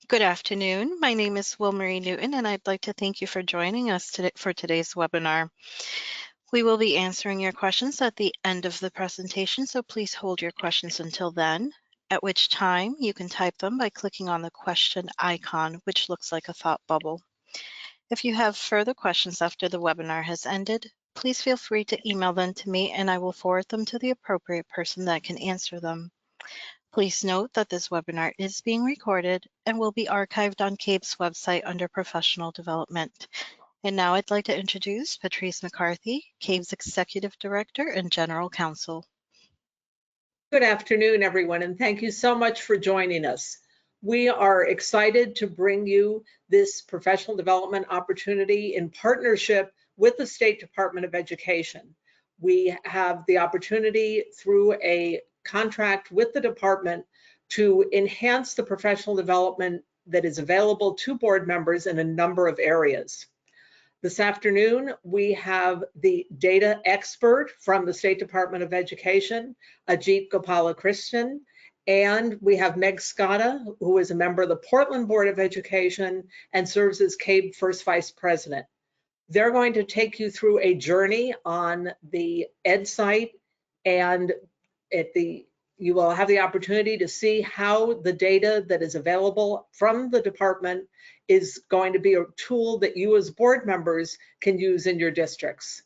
Good afternoon. My name is Wilmarie Newton, and I'd like to thank you for joining us today for today's webinar. We will be answering your questions at the end of the presentation, so please hold your questions until then, at which time you can type them by clicking on the question icon, which looks like a thought bubble. If you have further questions after the webinar has ended, please feel free to email them to me and I will forward them to the appropriate person that can answer them. Please note that this webinar is being recorded and will be archived on CABE's website under Professional Development. And now I'd like to introduce Patrice McCarthy, CABE's Executive Director and General Counsel. Good afternoon, everyone, and thank you so much for joining us. We are excited to bring you this professional development opportunity in partnership with the State Department of Education. We have the opportunity through a contract with the department to enhance the professional development that is available to board members in a number of areas. This afternoon, we have the data expert from the State Department of Education, Ajit Gopalakrishnan, and we have Meg Scotta, who is a member of the Portland Board of Education and serves as CABE First Vice President. They're going to take you through a journey on the EdSight, and you will have the opportunity to see how the data that is available from the department is going to be a tool that you as board members can use in your districts.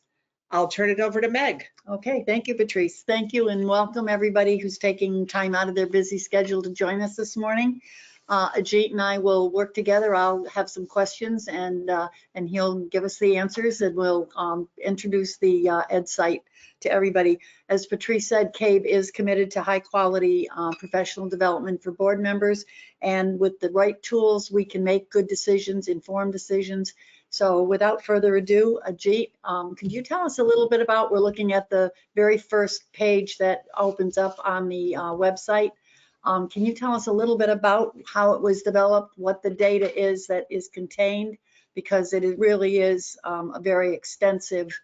I'll turn it over to Meg. Okay, thank you, Patrice. Thank you and welcome everybody who's taking time out of their busy schedule to join us this morning. Ajit and I will work together. I'll have some questions and he'll give us the answers, and we'll introduce the EdSight to everybody. As Patrice said, CABE is committed to high quality professional development for board members, and with the right tools, we can make good decisions, informed decisions. So without further ado, Ajit, could you tell us a little bit about, we're looking at the very first page that opens up on the website. Can you tell us a little bit about how it was developed, what the data is that is contained, because it really is a very extensive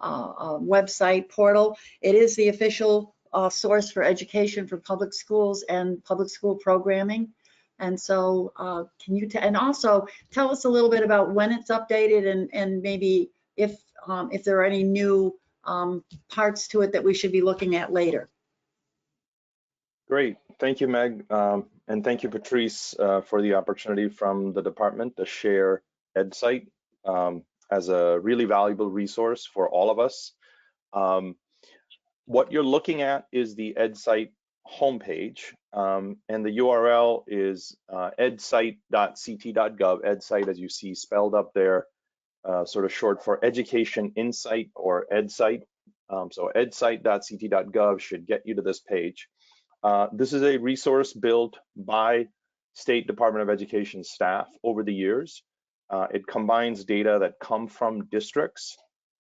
website portal. It is the official source for education for public schools and public school programming. And so can you, and also tell us a little bit about when it's updated and maybe if there are any new parts to it that we should be looking at later. Great, thank you, Meg, and thank you, Patrice, for the opportunity from the department to share EdSight as a really valuable resource for all of us. What you're looking at is the EdSight homepage, and the URL is edsight.ct.gov. EdSight, as you see spelled up there, sort of short for Education Insight or EdSight. So edsight.ct.gov should get you to this page. This is a resource built by State Department of Education staff over the years. It combines data that come from districts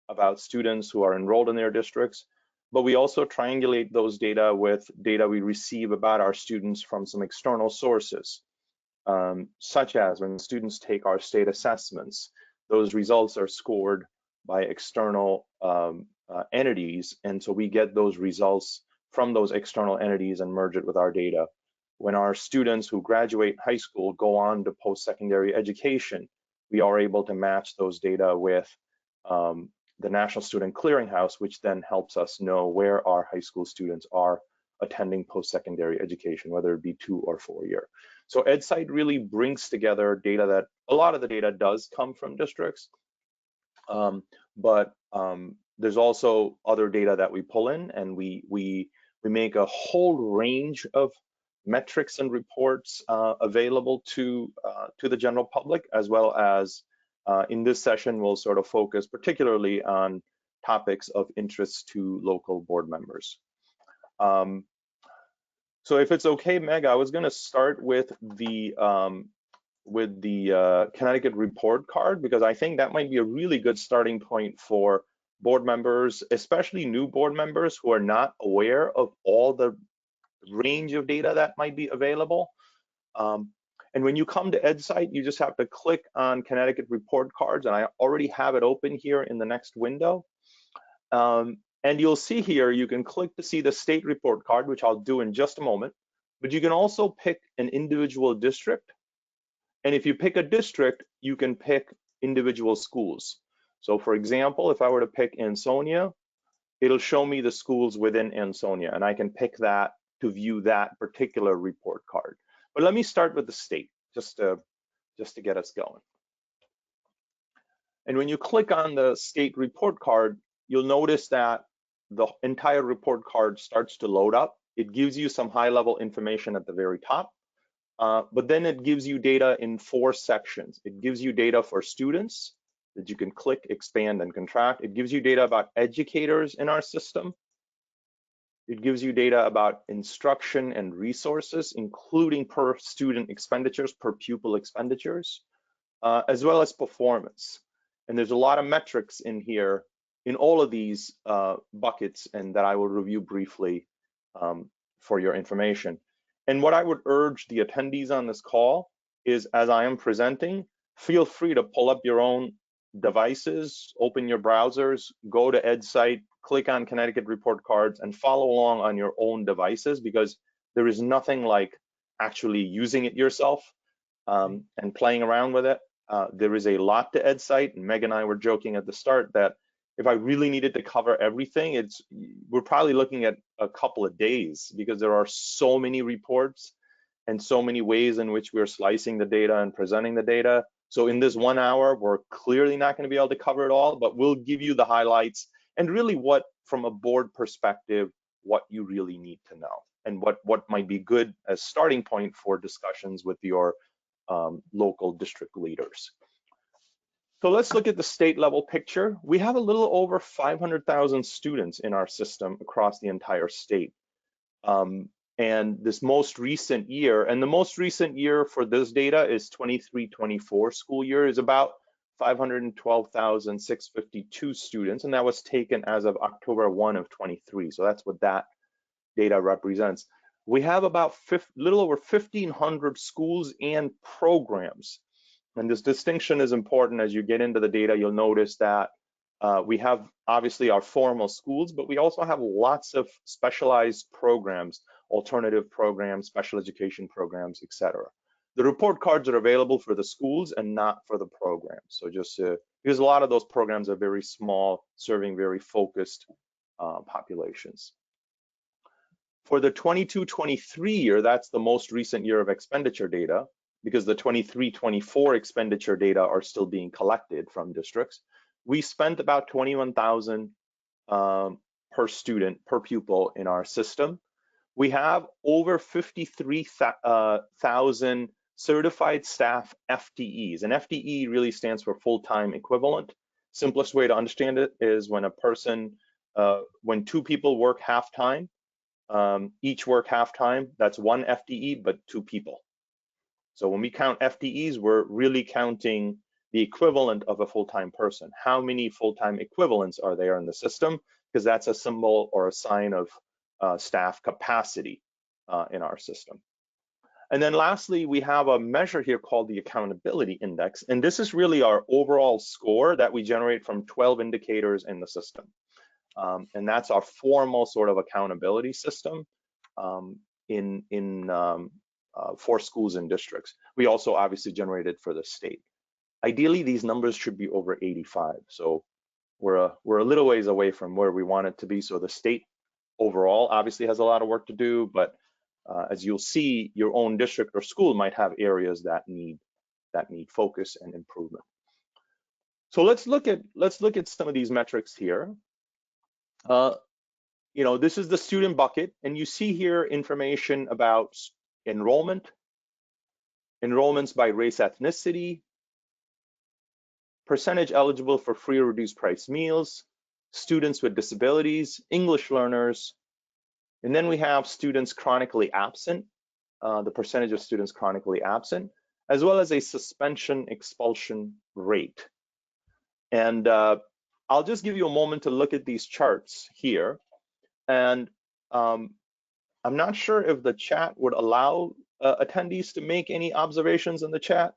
about students who are enrolled in their districts, but we also triangulate those data with data we receive about our students from some external sources, such as when students take our state assessments. Those results are scored by external entities, and so we get those results from those external entities and merge it with our data. When our students who graduate high school go on to post-secondary education, we are able to match those data with the National Student Clearinghouse, which then helps us know where our high school students are attending post-secondary education, whether it be 2 or 4 year. So EdSight really brings together data that, a lot of the data does come from districts, but there's also other data that we pull in, and we make a whole range of metrics and reports available to the general public, as well as in this session, we'll sort of focus particularly on topics of interest to local board members. So if it's okay, Meg, I was going to start with the Connecticut report card, because I think that might be a really good starting point for board members, especially new board members who are not aware of all the range of data that might be available. And when you come to EdSight, you just have to click on Connecticut report cards, and I already have it open here in the next window. And you'll see here, you can click to see the state report card, which I'll do in just a moment. but you can also pick an individual district. And if you pick a district, you can pick individual schools. So for example, if I were to pick Ansonia, it'll show me the schools within Ansonia, and I can pick that to view that particular report card. But let me start with the state, just to get us going. And when you click on the state report card, you'll notice that the entire report card starts to load up. It gives you some high-level information at the very top, but then it gives you data in 4 sections. It gives you data for students that you can click, expand, and contract. It gives you data about educators in our system. It gives you data about instruction and resources, including per student expenditures, per pupil expenditures, as well as performance. And there's a lot of metrics in here in all of these buckets, and that I will review briefly for your information. And what I would urge the attendees on this call is, as I am presenting, feel free to pull up your own devices, open your browsers, go to EdSight, click on Connecticut report cards, and follow along on your own devices, because there is nothing like actually using it yourself and playing around with it. There is a lot to EdSight, and Meg and I were joking at the start that if I really needed to cover everything, we're probably looking at a couple of days, because there are so many reports and so many ways in which we're slicing the data and presenting the data. So in this 1 hour, we're clearly not going to be able to cover it all, but we'll give you the highlights and really what, from a board perspective, what you really need to know, and what might be good as starting point for discussions with your local district leaders. So let's look at the state level picture. We have a little over 500,000 students in our system across the entire state. And this most recent year, and the most recent year for this data is 23-24 school year, is about 512,652 students, and that was taken as of October 1 of 23. So that's what that data represents. We have about little over 1,500 schools and programs. And this distinction is important. As you get into the data, you'll notice that we have obviously our formal schools, but we also have lots of specialized programs, alternative programs, special education programs, etc. The report cards are available for the schools and not for the programs. So just because a lot of those programs are very small, serving very focused populations. For the 22-23 year, that's the most recent year of expenditure data, because the 23-24 expenditure data are still being collected from districts. We spent about $21,000 per student, per pupil in our system. We have over 53,000 certified staff FTEs, and FTE really stands for full-time equivalent. Simplest way to understand it is when when 2 people work half-time, each work half-time, that's 1 FTE, but 2 people. So when we count FTEs, we're really counting the equivalent of a full-time person. How many full-time equivalents are there in the system? Because that's a symbol or a sign of staff capacity in our system. And then lastly, we have a measure here called the accountability index. And this is really our overall score that we generate from 12 indicators in the system. And that's our formal sort of accountability system for schools and districts. We also obviously generate it for the state. Ideally, these numbers should be over 85. So we're a little ways away from where we want it to be. So the state overall obviously has a lot of work to do, but as you'll see, your own district or school might have areas that need focus and improvement. So let's look at some of these metrics here. This is the student bucket, and you see here information about enrollments by race, ethnicity, percentage eligible for free or reduced price meals, students with disabilities, English learners, and then we have students chronically absent, the percentage of students chronically absent, as well as a suspension expulsion rate. And I'll just give you a moment to look at these charts here. And I'm not sure if the chat would allow attendees to make any observations in the chat.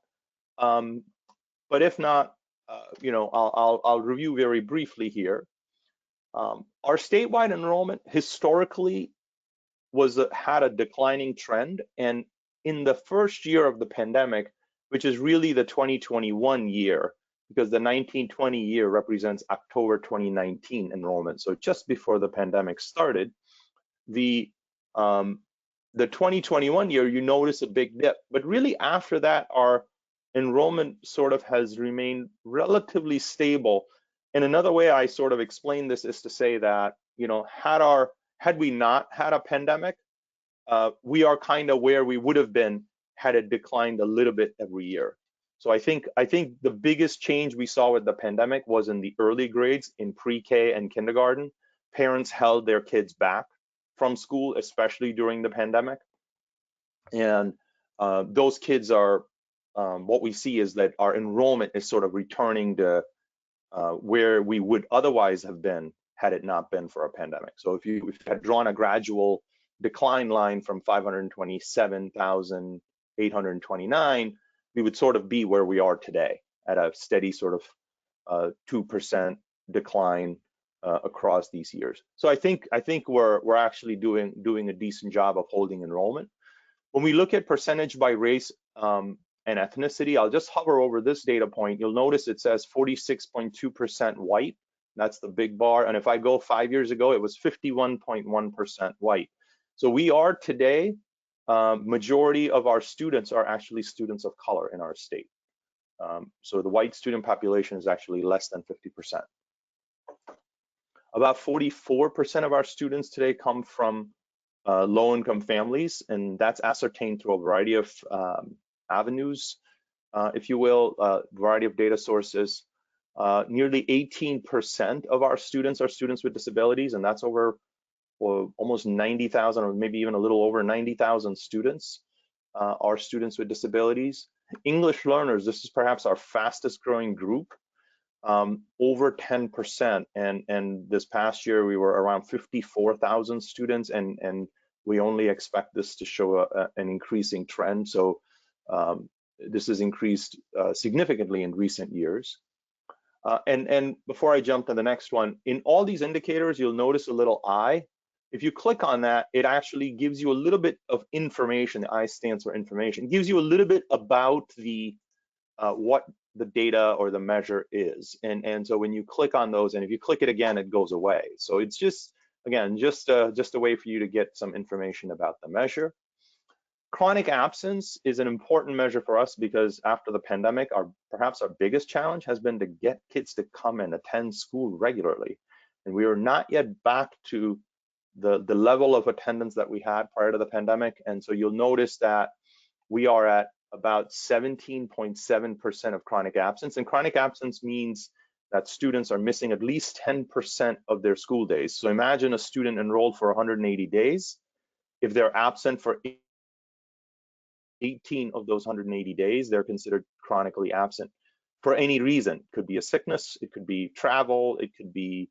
But if not, I'll review very briefly here. Our statewide enrollment historically had a declining trend. And in the first year of the pandemic, which is really the 2021 year, because the 1920 year represents October 2019 enrollment, so just before the pandemic started, the 2021 year, you notice a big dip. But really after that, our enrollment sort of has remained relatively stable. And another way I sort of explain this is to say that, you know, had we not had a pandemic, we are kind of where we would have been had it declined a little bit every year. So I think the biggest change we saw with the pandemic was in the early grades, in pre-K and kindergarten. Parents held their kids back from school, especially during the pandemic. And those kids are, what we see is that our enrollment is sort of returning to where we would otherwise have been had it not been for a pandemic. So if you had drawn a gradual decline line from 527,829, we would sort of be where we are today at a steady sort of 2% decline across these years. So I think we're actually doing a decent job of holding enrollment. When we look at percentage by race and ethnicity, I'll just hover over this data point. You'll notice it says 46.2% white. That's the big bar. And if I go 5 years ago, it was 51.1% white. So we are today, majority of our students are actually students of color in our state. So the white student population is actually less than 50%. About 44% of our students today come from low-income families, and that's ascertained through a variety of avenues, if you will, a variety of data sources. Nearly 18% of our students are students with disabilities, and that's over almost 90,000, or maybe even a little over 90,000 students are students with disabilities. English learners, this is perhaps our fastest growing group, over 10%, and this past year we were around 54,000 students, and we only expect this to show an increasing trend. So this has increased significantly in recent years. And before I jump to the next one, in all these indicators, you'll notice a little I. If you click on that, it actually gives you a little bit of information. The I stands for information. It gives you a little bit about the what the data or the measure is. And so when you click on those, and if you click it again, it goes away. So it's just, again, just a way for you to get some information about the measure. Chronic absence is an important measure for us because after the pandemic, perhaps our biggest challenge has been to get kids to come and attend school regularly. And we are not yet back to the level of attendance that we had prior to the pandemic. And so you'll notice that we are at about 17.7% of chronic absence. And chronic absence means that students are missing at least 10% of their school days. So imagine a student enrolled for 180 days. If they're absent for 18 of those 180 days, they're considered chronically absent for any reason. It could be a sickness, it could be travel, it could be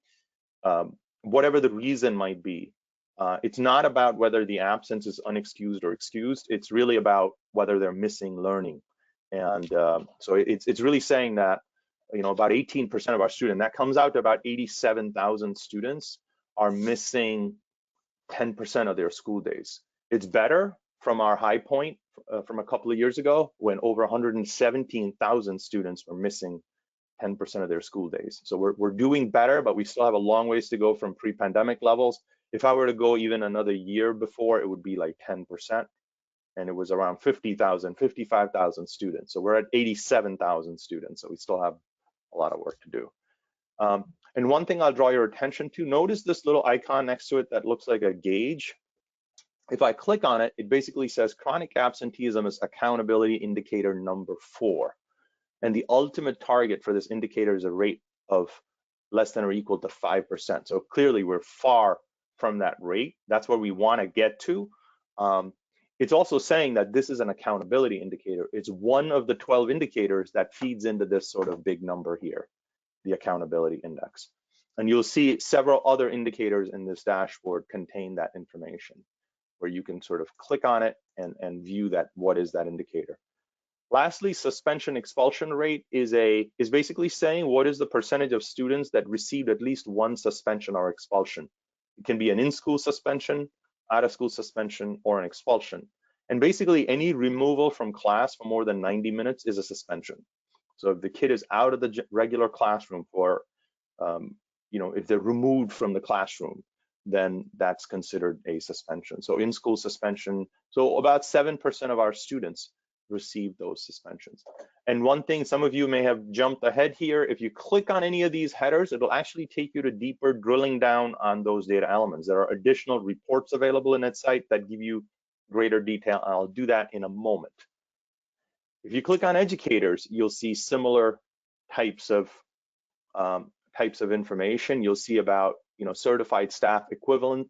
whatever the reason might be. It's not about whether the absence is unexcused or excused. It's really about whether they're missing learning. And so it's really saying that, you know, about 18% of our students, that comes out to about 87,000 students are missing 10% of their school days. It's better from our high point from a couple of years ago when over 117,000 students were missing 10% of their school days. So we're doing better, but we still have a long ways to go from pre-pandemic levels. If I were to go even another year before, it would be like 10%. And it was around 50,000, 55,000 students. So we're at 87,000 students. So we still have a lot of work to do. And one thing I'll draw your attention to, notice this little icon next to it that looks like a gauge. If I click on it, it basically says chronic absenteeism is accountability indicator number 4. And the ultimate target for this indicator is a rate of less than or equal to 5%. So clearly we're far from that rate. That's where we want to get to. It's also saying that this is an accountability indicator. It's one of the 12 indicators that feeds into this sort of big number here, the accountability index. And you'll see several other indicators in this dashboard contain that information, where you can sort of click on it and view that, what is that indicator. Lastly, suspension expulsion rate is basically saying what is the percentage of students that received at least one suspension or expulsion. It can be an in-school suspension, out of school suspension, or an expulsion. And basically any removal from class for more than 90 minutes is a suspension. So if the kid is out of the regular classroom for, if they're removed from the classroom, then that's considered a suspension. So in-school suspension, so about 7% of our students receive those suspensions. And one thing, some of you may have jumped ahead here, if you click on any of these headers, it'll actually take you to deeper drilling down on those data elements. There are additional reports available in EdSight that give you greater detail, and I'll do that in a moment. If you click on educators, you'll see similar types of information. You'll see about certified staff equivalent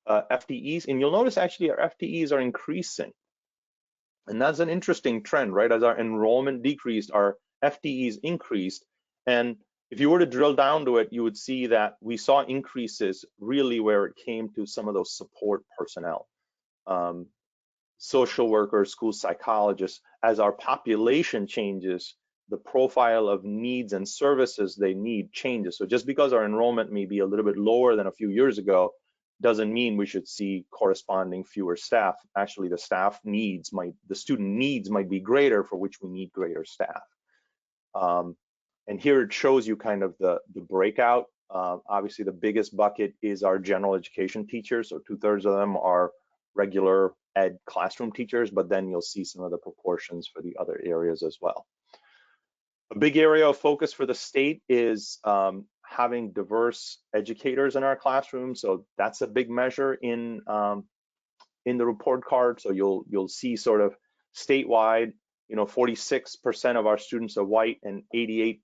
FTEs, and you'll notice actually our FTEs are increasing. And that's an interesting trend, right? As our enrollment decreased, our FTEs increased. And if you were to drill down to it, you would see that we saw increases really where it came to some of those support personnel, social workers, school psychologists. As our population changes, the profile of needs and services they need changes. So just because our enrollment may be a little bit lower than a few years ago, doesn't mean we should see corresponding fewer staff. Actually, the student needs might be greater, for which we need greater staff. And here it shows you kind of the breakout. Obviously, the biggest bucket is our general education teachers. So 2/3 of them are regular ed classroom teachers, but then you'll see some of the proportions for the other areas as well. A big area of focus for the state is having diverse educators in our classroom. So that's a big measure in the report card. So you'll see sort of statewide, 46% of our students are white and 88%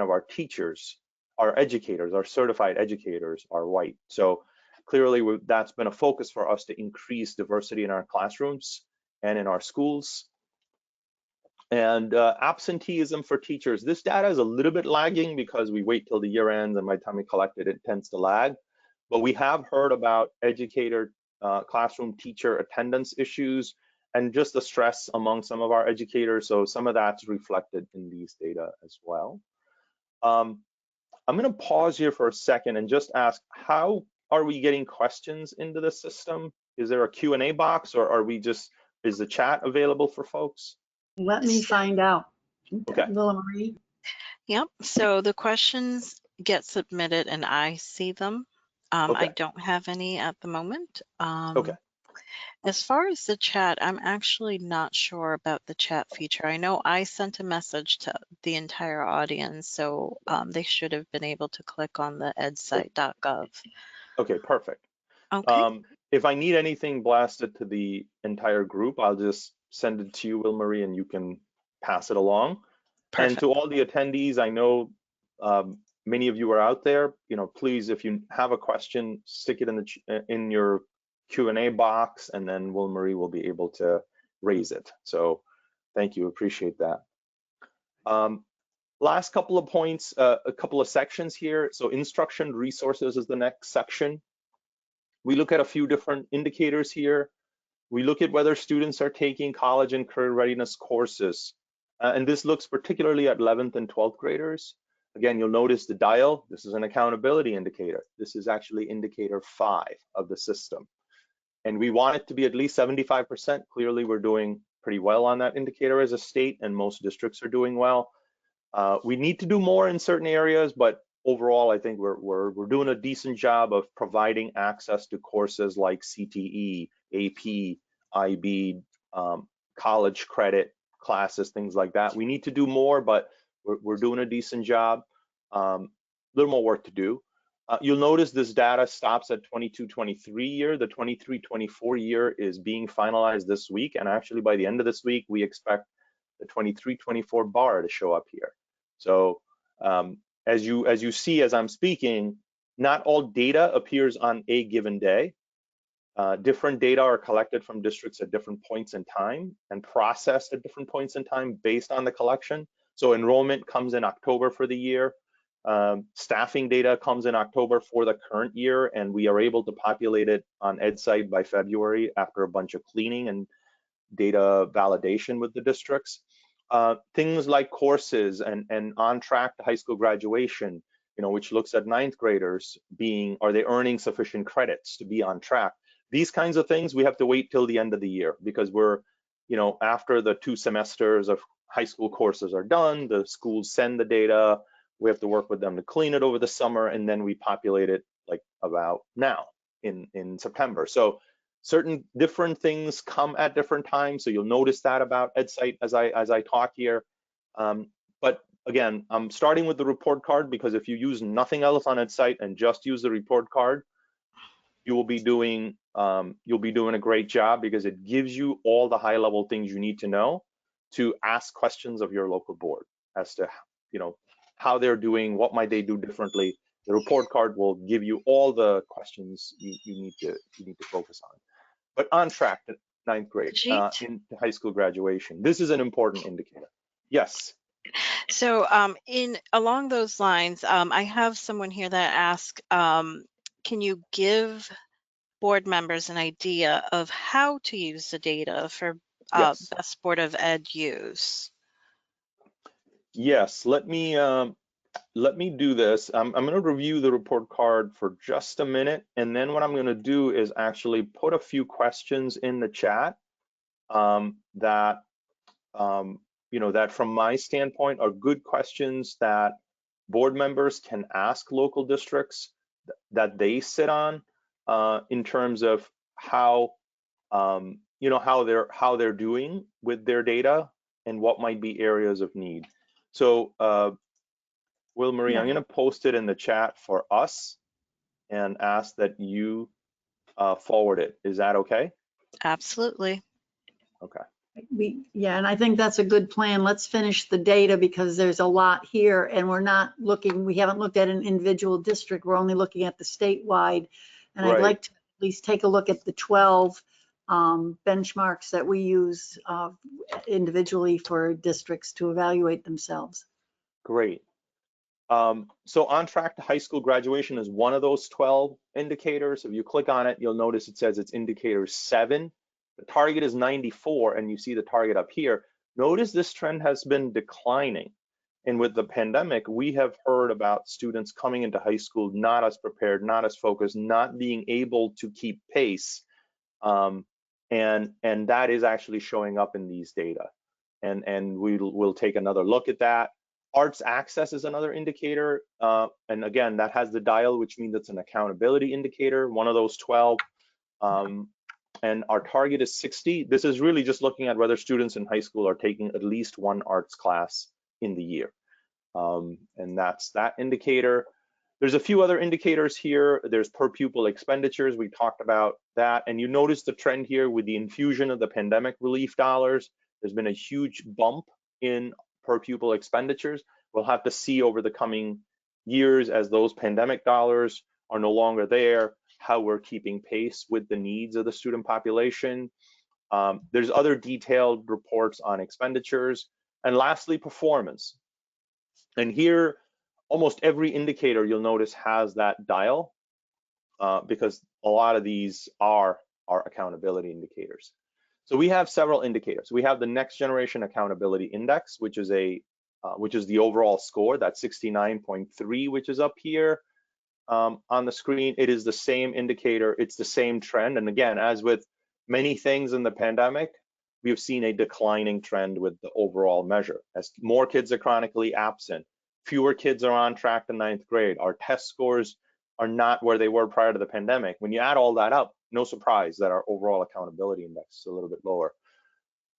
of our teachers, our educators, our certified educators are white. So clearly that's been a focus for us to increase diversity in our classrooms and in our schools. And absenteeism for teachers. This data is a little bit lagging because we wait till the year ends, and by the time we collect it, it tends to lag. But we have heard about educator, classroom teacher attendance issues and just the stress among some of our educators. So some of that's reflected in these data as well. I'm going to pause here for a second and just ask, how are we getting questions into the system? Is there a Q&A box, or is the chat available for folks? Let me find out. Okay. Marie. Yep. So the questions get submitted and I see them. Okay. I don't have any at the moment. Okay. As far as the chat, I'm actually not sure about the chat feature. I know I sent a message to the entire audience, so they should have been able to click on the edsight.gov. Okay, perfect. Okay. If I need anything blasted to the entire group, I'll just send it to you, Will Marie, and you can pass it along. Perfect. And to all the attendees, I know many of you are out there. Please, if you have a question, stick it in your Q&A box, and then Will Marie will be able to raise it. So thank you, appreciate that. Last couple of points, a couple of sections here. So instruction resources is the next section. We look at a few different indicators here. We look at whether students are taking college and career readiness courses. And this looks particularly at 11th and 12th graders. Again, you'll notice the dial. This is an accountability indicator. This is actually indicator 5 of the system. And we want it to be at least 75%. Clearly, we're doing pretty well on that indicator as a state, and most districts are doing well. We need to do more in certain areas, but overall, I think we're doing a decent job of providing access to courses like CTE, AP, IB, college credit classes, things like that. We need to do more, but we're doing a decent job. A little more work to do. You'll notice this data stops at 22-23 year. The 23-24 year is being finalized this week, and actually by the end of this week, we expect the 23-24 bar to show up here. So as you see as I'm speaking, not all data appears on a given day. Different data are collected from districts at different points in time and processed at different points in time based on the collection. So enrollment comes in October for the year. Staffing data comes in October for the current year, and we are able to populate it on EdSight by February after a bunch of cleaning and data validation with the districts. Things like courses and on track to high school graduation, which looks at 9th graders are they earning sufficient credits to be on track? These kinds of things, we have to wait till the end of the year because we're, after the 2 semesters of high school courses are done, the schools send the data, we have to work with them to clean it over the summer, and then we populate it like about now in September. So certain different things come at different times. So you'll notice that about EdSight as I talk here. But again, I'm starting with the report card because if you use nothing else on EdSight and just use the report card, you will be doing a great job because it gives you all the high level things you need to know to ask questions of your local board as to how they're doing, what might they do differently. The report card will give you all the questions you need to focus on. But on track to 9th grade Ajit? in high school graduation, this is an important indicator. Yes. So along those lines, I have someone here that asks, can you give board members an idea of how to use the data for Yes. best Board of Ed use? Yes. Let me do this. I'm going to review the report card for just a minute, and then what I'm going to do is actually put a few questions in the chat that that from my standpoint are good questions that board members can ask local districts that they sit on in terms of how how they're doing with their data and what might be areas of need. So Will Marie, I'm going to post it in the chat for us and ask that you forward it. Is that okay? Absolutely. Okay. And I think that's a good plan. Let's finish the data because there's a lot here and we haven't looked at an individual district. We're only looking at the statewide. And Right. I'd like to at least take a look at the 12 benchmarks that we use individually for districts to evaluate themselves. Great. So on track to high school graduation is one of those 12 indicators. If you click on it, you'll notice it says it's indicator 7. The target is 94, and you see the target up here. Notice this trend has been declining. And with the pandemic, we have heard about students coming into high school not as prepared, not as focused, not being able to keep pace. And that is actually showing up in these data. And we'll take another look at that. Arts access is another indicator. And again, that has the dial, which means it's an accountability indicator, one of those 12. And our target is 60. This is really just looking at whether students in high school are taking at least one arts class in the year. And that's that indicator. There's a few other indicators here. There's per pupil expenditures. We talked about that. And you notice the trend here with the infusion of the pandemic relief dollars. There's been a huge bump in per pupil expenditures. We'll have to see over the coming years as those pandemic dollars are no longer there, how we're keeping pace with the needs of the student population. There's other detailed reports on expenditures. And lastly, performance. And here, almost every indicator you'll notice has that dial because a lot of these are our accountability indicators. So we have several indicators. We have the Next Generation Accountability Index, which is the overall score, that's 69.3, which is up here on the screen. It is the same indicator, it's the same trend. And again, as with many things in the pandemic, we've seen a declining trend with the overall measure. As more kids are chronically absent, fewer kids are on track to 9th grade, our test scores are not where they were prior to the pandemic. When you add all that up, no surprise that our overall accountability index is a little bit lower.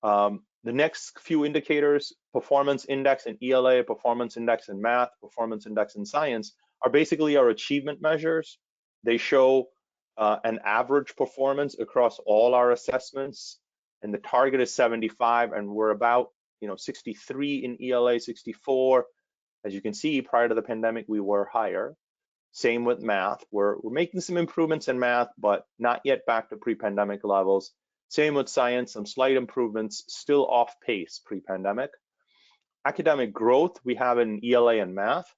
The next few indicators, performance index in ELA, performance index in math, performance index in science, are basically our achievement measures. They show an average performance across all our assessments, and the target is 75, and we're about 63 in ELA, 64. As you can see, prior to the pandemic, we were higher. Same with math. We're making some improvements in math, but not yet back to pre-pandemic levels. Same with science, some slight improvements, still off pace pre-pandemic. Academic growth, we have in ELA and math.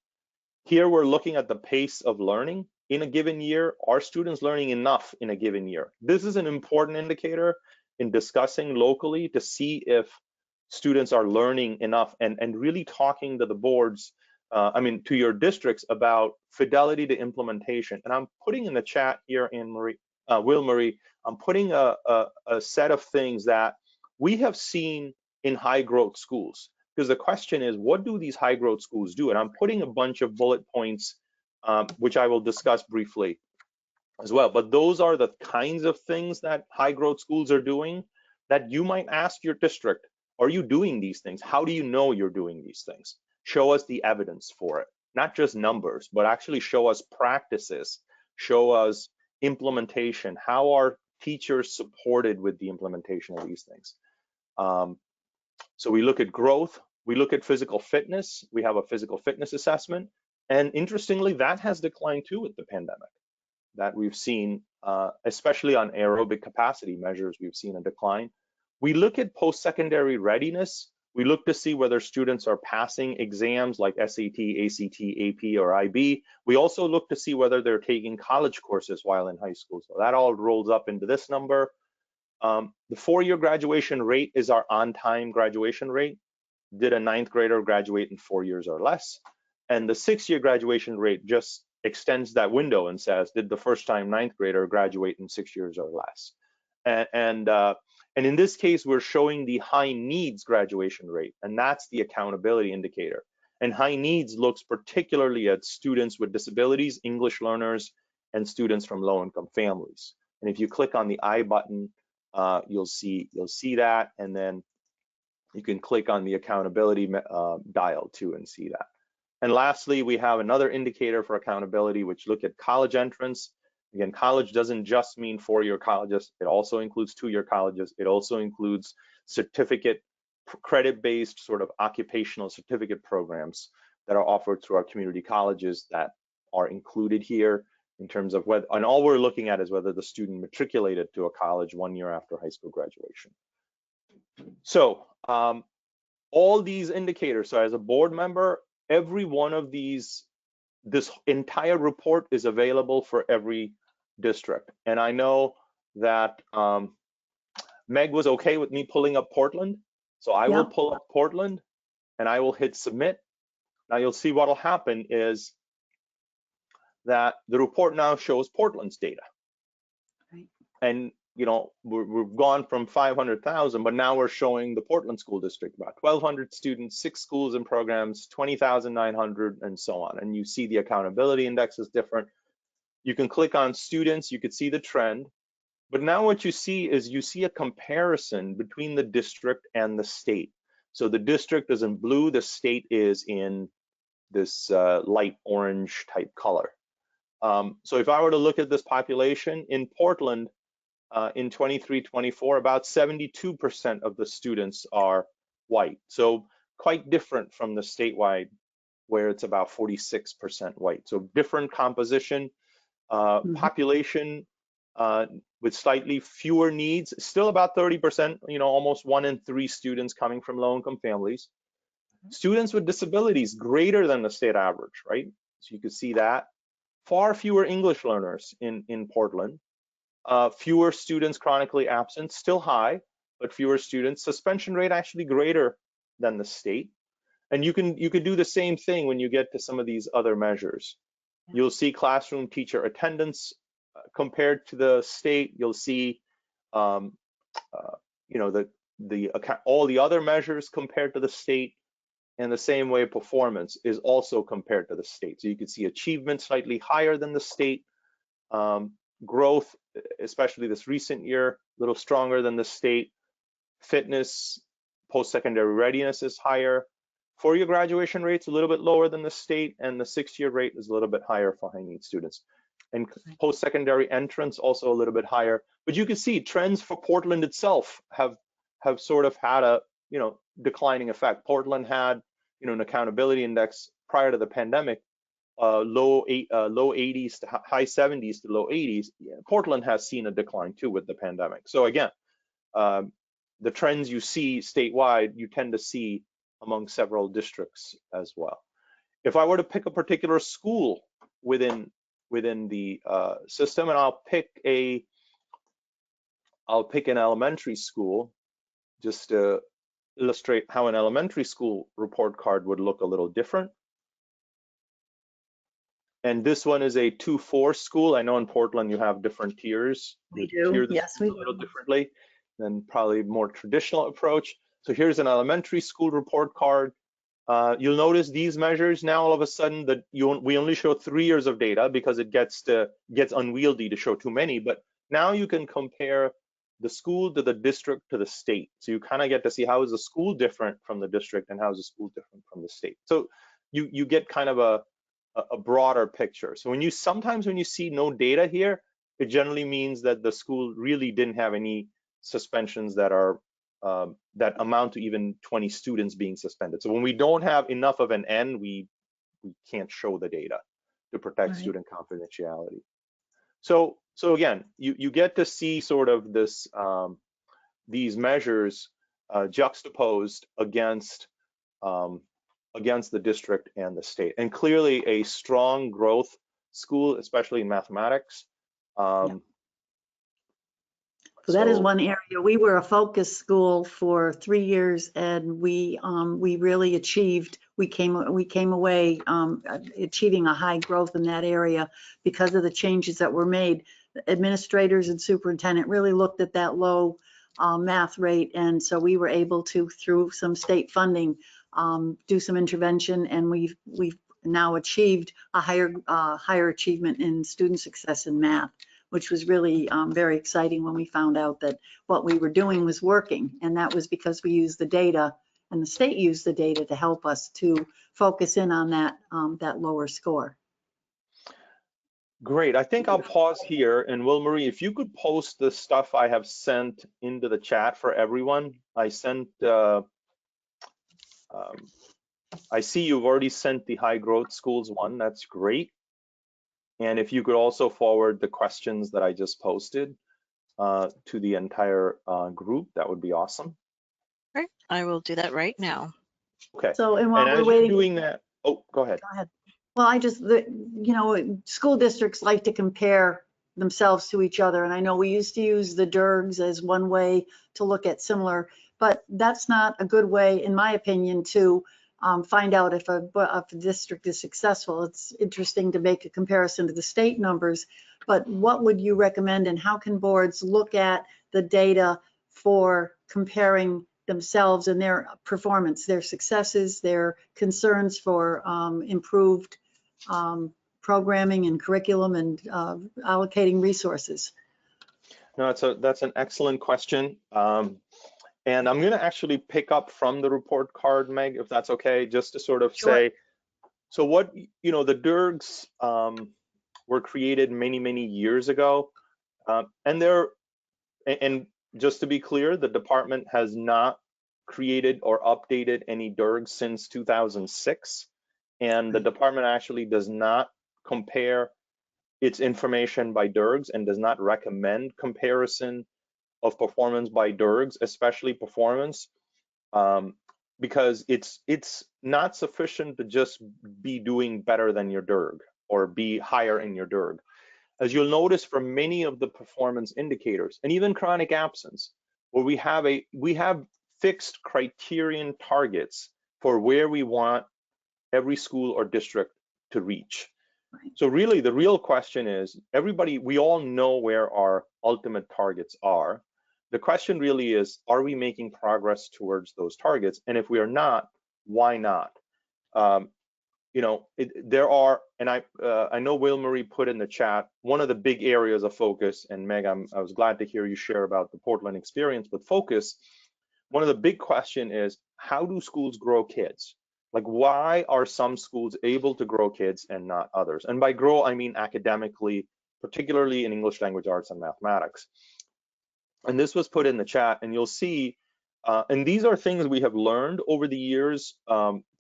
Here we're looking at the pace of learning in a given year. Are students learning enough in a given year? This is an important indicator in discussing locally to see if students are learning enough and really talking to the boards, to your districts about fidelity to implementation. And I'm putting in the chat here, Anne Marie, Will Marie, I'm putting a set of things that we have seen in high growth schools. Because the question is, what do these high growth schools do? And I'm putting a bunch of bullet points, which I will discuss briefly as well. But those are the kinds of things that high growth schools are doing that you might ask your district, are you doing these things? How do you know you're doing these things? Show us the evidence for it, not just numbers, but actually show us practices, show us implementation. How are teachers supported with the implementation of these things? So we look at growth, we look at physical fitness, we have a physical fitness assessment, and interestingly, that has declined too with the pandemic. That we've seen, especially on aerobic capacity measures, we've seen a decline. We look at post-secondary readiness. We look to see whether students are passing exams like SAT, ACT, AP, or IB. We also look to see whether they're taking college courses while in high school. So that all rolls up into this number. The 4-year graduation rate is our on-time graduation rate. Did a 9th grader graduate in 4 years or less? And the 6-year graduation rate just extends that window and says, did the first-time 9th grader graduate in 6 years or less? And in this case, we're showing the high needs graduation rate, and that's the accountability indicator. And high needs looks particularly at students with disabilities, English learners, and students from low-income families. And if you click on the I button, you'll see that, and then you can click on the accountability dial too and see that. And lastly, we have another indicator for accountability, which look at college entrance. Again, college doesn't just mean 4-year colleges. It also includes 2-year colleges. It also includes certificate, credit-based sort of occupational certificate programs that are offered through our community colleges that are included here in terms of whether, and all we're looking at is whether the student matriculated to a college 1 year after high school graduation. So all these indicators, so as a board member, every one of these, this entire report is available for every district. And I know that Meg was okay with me pulling up Portland. So I will pull up Portland and I will hit submit. Now you'll see what'll happen is that the report now shows Portland's data. Right. And you know, we've gone from 500,000, but now we're showing the Portland School District, about 1,200 students, 6 schools and programs, 20,900, and so on. And you see the accountability index is different. You can click on students, you could see the trend. But now what you see is you see a comparison between the district and the state. So the district is in blue, the state is in this light orange type color. So if I were to look at this population in Portland, in 23-24, about 72% of the students are white. So quite different from the statewide, where it's about 46% white. So different composition, population with slightly fewer needs, still about 30%, you know, almost 1 in 3 students coming from low-income families. Students with disabilities greater than the state average, right? So you can see that. Far fewer English learners in Portland. Fewer students chronically absent, still high, but fewer students. Suspension rate actually greater than the state. And you could do the same thing when you get to some of these other measures. You'll see classroom teacher attendance compared to the state. You'll see, you know, all the other measures compared to the state. And the same way performance is also compared to the state. So you can see achievement slightly higher than the state. Growth, especially this recent year, a little stronger than the state. Fitness, post-secondary readiness is higher. 4-year graduation rate's a little bit lower than the state, and the 6-year rate is a little bit higher for high need students. And post-secondary entrance also a little bit higher. But you can see trends for Portland itself have sort of had a, you know, declining effect. Portland had, you know, an accountability index prior to the pandemic, low 80s to high 70s to low 80s. Portland has seen a decline too with the pandemic. So again, the trends you see statewide, you tend to see among several districts as well. If I were to pick a particular school within the system, and I'll pick an elementary school just to illustrate how an elementary school report card would look a little different. And this one is a 2-4 school. I know in Portland you have different tiers. We You tier do. the Yes, we schools a little do. differently than probably more traditional approach. So here's an elementary school report card. You'll notice these measures now all of a sudden that we only show 3 years of data because it gets unwieldy to show too many. But now you can compare the school to the district to the state. So you kind of get to see how is the school different from the district and how is the school different from the state. So you get kind of a broader picture. So sometimes when you see no data here, it generally means that the school really didn't have any suspensions that are that amount to even 20 students being suspended. So when we don't have enough of an N, we can't show the data to protect Right. student confidentiality. So again, you get to see sort of this these measures juxtaposed against the district and the state, and clearly a strong growth school, especially in mathematics. So that is one area. We were a focus school for 3 years, and we really achieved. We came away achieving a high growth in that area because of the changes that were made. Administrators and superintendent really looked at that low math rate, and so we were able to, through some state funding, do some intervention, and we've now achieved a higher achievement in student success in math, which was really very exciting when we found out that what we were doing was working. And that was because we used the data, and the state used the data to help us to focus in on that lower score. Great. I think I'll pause here. And Will Marie, if you could post the stuff I have sent into the chat for everyone. I see you've already sent the high growth schools one. That's great. And if you could also forward the questions that I just posted to the entire group, that would be awesome. Right. I will do that right now. Okay. So, and while And we're as waiting, you're doing that, oh, go ahead. go ahead. Well, school districts like to compare themselves to each other. And I know we used to use the DERGs as one way to look at similar, but that's not a good way, in my opinion, to find out if a district is successful. It's interesting to make a comparison to the state numbers, but what would you recommend, and how can boards look at the data for comparing themselves and their performance, their successes, their concerns for improved programming and curriculum and allocating resources? No, that's an excellent question. And I'm going to actually pick up from the report card, Meg, if that's okay, just to sort of Sure. say, so what, the DERGs were created many, many years ago. And just to be clear, the department has not created or updated any DERGs since 2006. And the department actually does not compare its information by DERGs and does not recommend comparison of performance by DERGs, especially performance, because it's not sufficient to just be doing better than your DERG or be higher in your DERG. As you'll notice from many of the performance indicators, and even chronic absence, where we have fixed criterion targets for where we want every school or district to reach. Right. So really, the real question is, we all know where our ultimate targets are. The question really is, are we making progress towards those targets? And if we are not, why not? There are, and I know Will Marie put in the chat, one of the big areas of focus, and Meg, I was glad to hear you share about the Portland experience with focus. One of the big question is, how do schools grow kids? Like, why are some schools able to grow kids and not others? And by grow, I mean academically, particularly in English language arts and mathematics. And this was put in the chat, and you'll see, and these are things we have learned over the years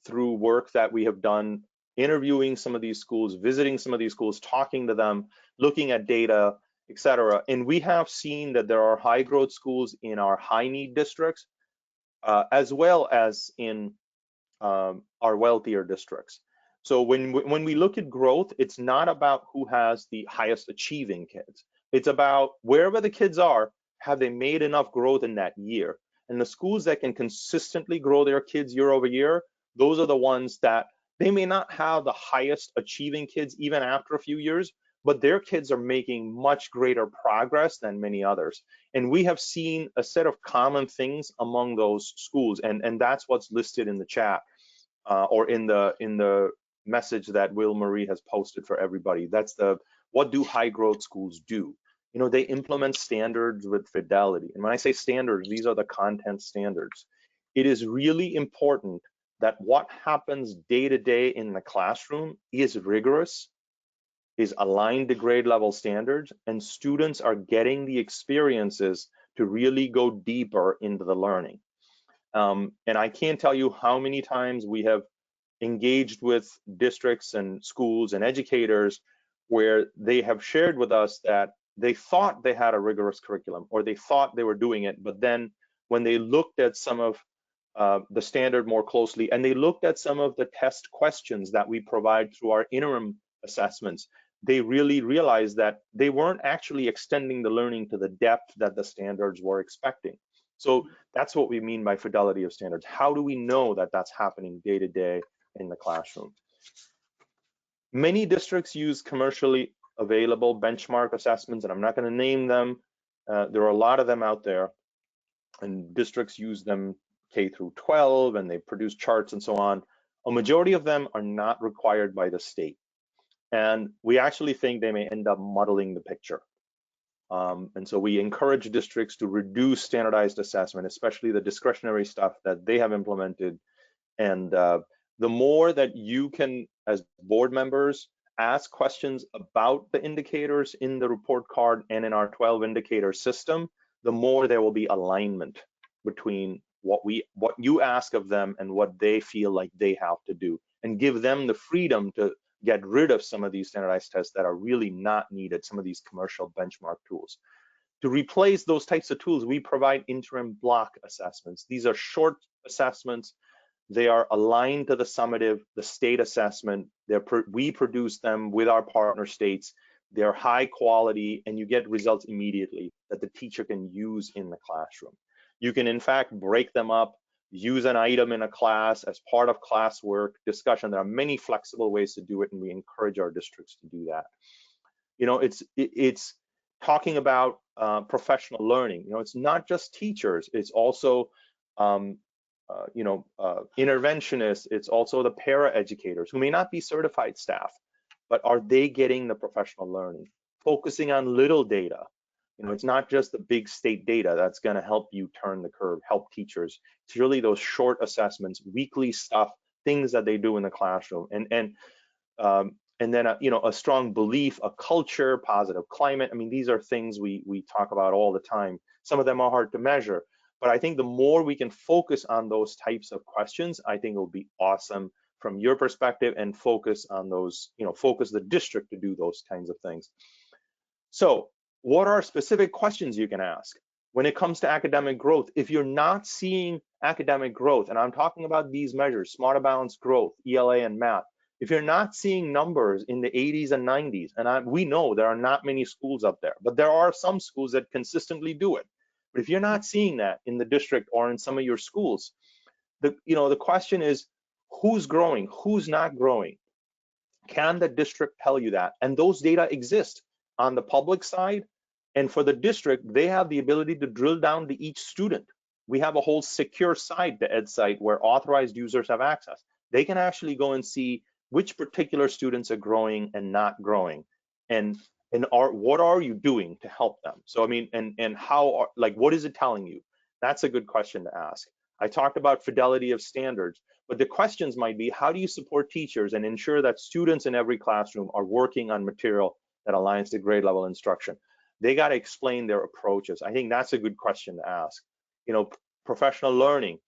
through work that we have done, interviewing some of these schools, visiting some of these schools, talking to them, looking at data, etc. And we have seen that there are high growth schools in our high need districts, as well as in our wealthier districts. So when we look at growth, it's not about who has the highest achieving kids. It's about wherever the kids are, have they made enough growth in that year? And the schools that can consistently grow their kids year over year, those are the ones that They may not have the highest achieving kids even after a few years, but their kids are making much greater progress than many others. And we have seen a set of common things among those schools, and that's what's listed in the chat or in the message that Will Marie has posted for everybody. That's the what do high growth schools do? You know, they implement standards with fidelity. And when I say standards, these are the content standards. It is really important that what happens day to day in the classroom is rigorous, is aligned to grade level standards, and students are getting the experiences to really go deeper into the learning. And I can't tell you how many times we have engaged with districts and schools and educators where they have shared with us that they thought they had a rigorous curriculum or they thought they were doing it, but then when they looked at some of the standard more closely and they looked at some of the test questions that we provide through our interim assessments, they really realized that they weren't actually extending the learning to the depth that the standards were expecting. So that's what we mean by fidelity of standards. How do we know that that's happening day to day in the classroom? Many districts use commercially available benchmark assessments, and I'm not going to name them. There are a lot of them out there, and districts use them K through 12, and they produce charts and so on. A majority of them are not required by the state, and we actually think they may end up muddling the picture. And so we encourage districts to reduce standardized assessment, especially the discretionary stuff that they have implemented. And the more that you can, as board members, ask questions about the indicators in the report card and in our 12 indicator system, the more there will be alignment between what you ask of them and what they feel like they have to do, and give them the freedom to get rid of some of these standardized tests that are really not needed, some of these commercial benchmark tools. To replace those types of tools, we provide interim block assessments. These are short assessments. They are aligned to the summative, the state assessment. We produce them with our partner states. They're high quality, and you get results immediately that the teacher can use in the classroom. You can, in fact, break them up, use an item in a class as part of classwork discussion. There are many flexible ways to do it, and we encourage our districts to do that. You know, it's talking about professional learning. You know, it's not just teachers. It's also interventionists. It's also the para-educators who may not be certified staff, but are they getting the professional learning? Focusing on little data. You know, it's not just the big state data that's going to help you turn the curve, help teachers. It's really those short assessments, weekly stuff, things that they do in the classroom, and then a strong belief, a culture, positive climate. I mean, these are things we talk about all the time. Some of them are hard to measure, but I think the more we can focus on those types of questions, I think it will be awesome from your perspective, and focus on those, focus the district to do those kinds of things. So what are specific questions you can ask when it comes to academic growth? If you're not seeing academic growth, and I'm talking about these measures, smarter balanced growth, ELA and math, if you're not seeing numbers in the 80s and 90s, and we know there are not many schools up there, but there are some schools that consistently do it. But if you're not seeing that in the district or in some of your schools, the question is, who's growing, who's not growing? Can the district tell you that? And those data exist on the public side. And for the district, they have the ability to drill down to each student. We have a whole secure site to EdSight where authorized users have access. They can actually go and see which particular students are growing and not growing, and what are you doing to help them? So I mean, and how, what is it telling you? That's a good question to ask. I talked about fidelity of standards, but the questions might be, how do you support teachers and ensure that students in every classroom are working on material that aligns to grade level instruction? They got to explain their approaches. I think that's a good question to ask. Professional learning.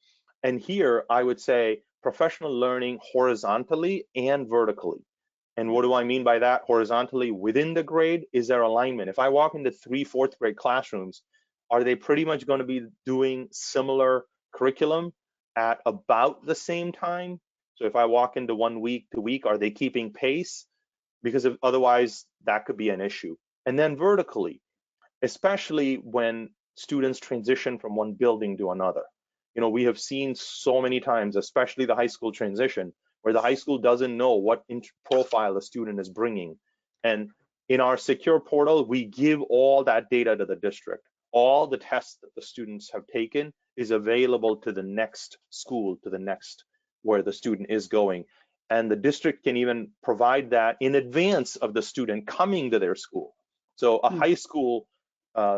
And here I would say professional learning horizontally and vertically. And what do I mean by that? Horizontally within the grade, is there alignment? If I walk into 3 4th grade classrooms, are they pretty much going to be doing similar curriculum at about the same time? So if I walk into 1 week to week, are they keeping pace? Because otherwise that could be an issue. And then vertically, especially when students transition from one building to another. We have seen so many times, especially the high school transition, where the high school doesn't know what profile the student is bringing. And in our secure portal, we give all that data to the district. All the tests that the students have taken is available to the next school, to the next where the student is going. And the district can even provide that in advance of the student coming to their school. So a high school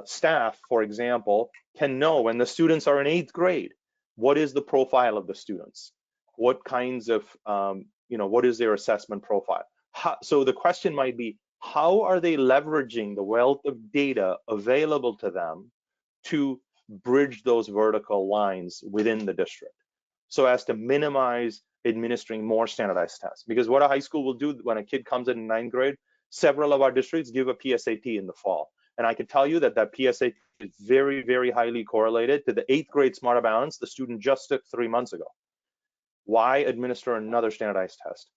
staff, for example, can know when the students are in 8th grade, what is the profile of the students? What kinds of, what is their assessment profile? So the question might be, how are they leveraging the wealth of data available to them to bridge those vertical lines within the district so as to minimize administering more standardized tests? Because what a high school will do when a kid comes in 9th grade, several of our districts give a PSAT in the fall. And I can tell you that that PSAT is very, very highly correlated to the 8th grade Smarter Balance the student just took 3 months ago. Why administer another standardized test?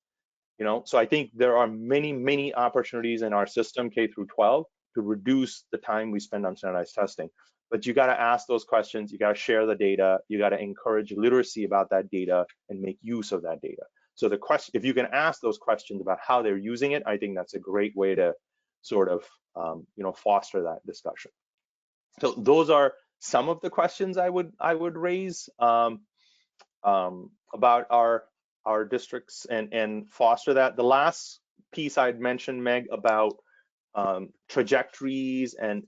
So I think there are many, many opportunities in our system, K through 12, to reduce the time we spend on standardized testing. But you got to ask those questions, you got to share the data, you got to encourage literacy about that data and make use of that data. So the question, if you can ask those questions about how they're using it, I think that's a great way to sort of foster that discussion. So those are some of the questions I would raise about our districts and foster that. The last piece I'd mentioned, Meg, about trajectories and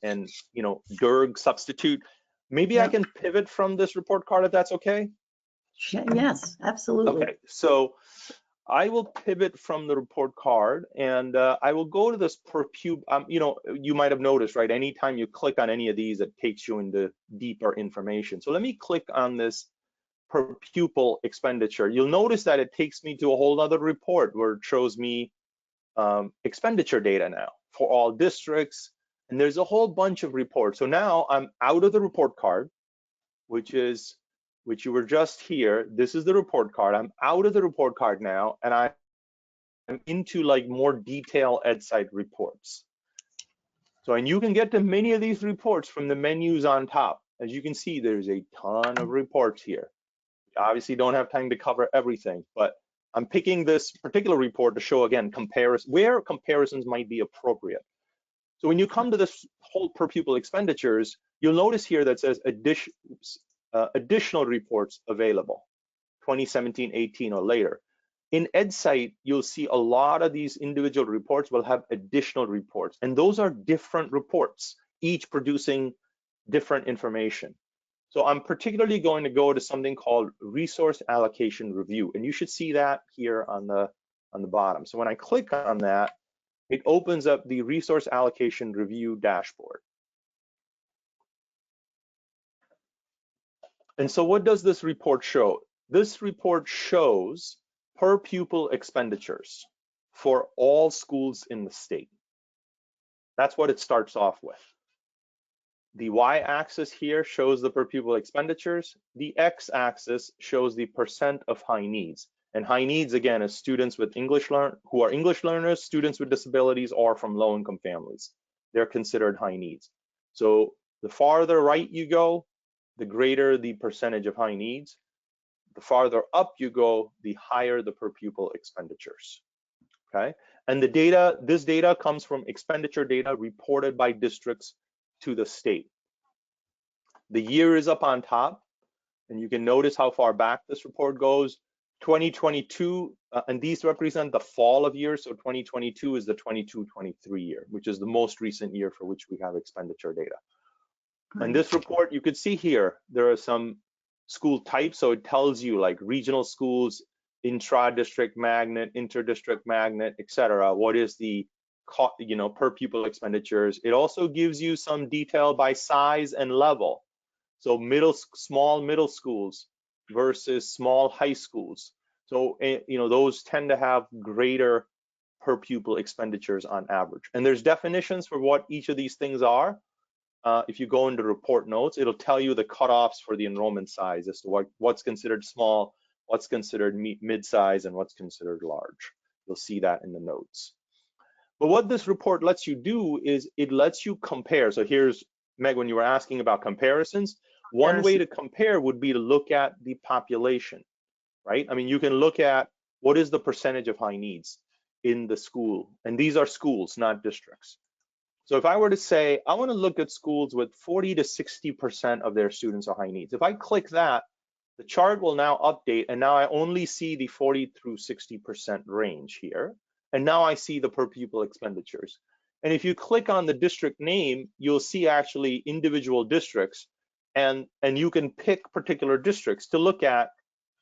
DERG substitute. Maybe I can pivot from this report card if that's okay. Yes, absolutely. Okay, so I will pivot from the report card and I will go to this per pupil. You might have noticed, right? Anytime you click on any of these, it takes you into deeper information. So let me click on this per pupil expenditure. You'll notice that it takes me to a whole other report where it shows me expenditure data now for all districts, and there's a whole bunch of reports. So now I'm out of the report card, which you were just here. This is the report card. I'm out of the report card now, and I'm into like more detailed EdSight reports. So, and you can get to many of these reports from the menus on top. As you can see, there's a ton of reports here. Obviously don't have time to cover everything, but I'm picking this particular report to show, again, where comparisons might be appropriate. So when you come to this whole per pupil expenditures, you'll notice here that says additional reports available, 2017, 18 or later. In EdSight, you'll see a lot of these individual reports will have additional reports, and those are different reports, each producing different information. So I'm particularly going to go to something called resource allocation review, and you should see that here on the bottom. So when I click on that, it opens up the resource allocation review dashboard. And so what does this report show? This report shows per pupil expenditures for all schools in the state. That's what it starts off with. The y-axis here shows the per pupil expenditures. The x-axis shows the percent of high needs. And high needs, again, is students with who are English learners, students with disabilities, or from low-income families. They're considered high needs. So the farther right you go, the greater the percentage of high needs. The farther up you go, the higher the per pupil expenditures. Okay, and the data, this data comes from expenditure data reported by districts to the state. The year is up on top, and you can notice how far back this report goes. 2022, and these represent the fall of years, so 2022 is the 22-23 year, which is the most recent year for which we have expenditure data. In this report, you could see here, there are some school types, so it tells you like regional schools, intra-district magnet, inter-district magnet, etc. What is the per pupil expenditures? It also gives you some detail by size and level. So small middle schools versus small high schools. So those tend to have greater per pupil expenditures on average. And there's definitions for what each of these things are. If you go into report notes, it'll tell you the cutoffs for the enrollment size as to what's considered small, what's considered mid-size, and what's considered large. You'll see that in the notes. But what this report lets you do is it lets you compare. So here's, Meg, when you were asking about comparisons, one way to compare would be to look at the population, right? I mean, you can look at what is the percentage of high needs in the school? And these are schools, not districts. So if I were to say, I want to look at schools with 40 to 60% of their students are high needs. If I click that, the chart will now update, and now I only see the 40 through 60% range here. And now I see the per pupil expenditures. And if you click on the district name, you'll see actually individual districts, and you can pick particular districts to look at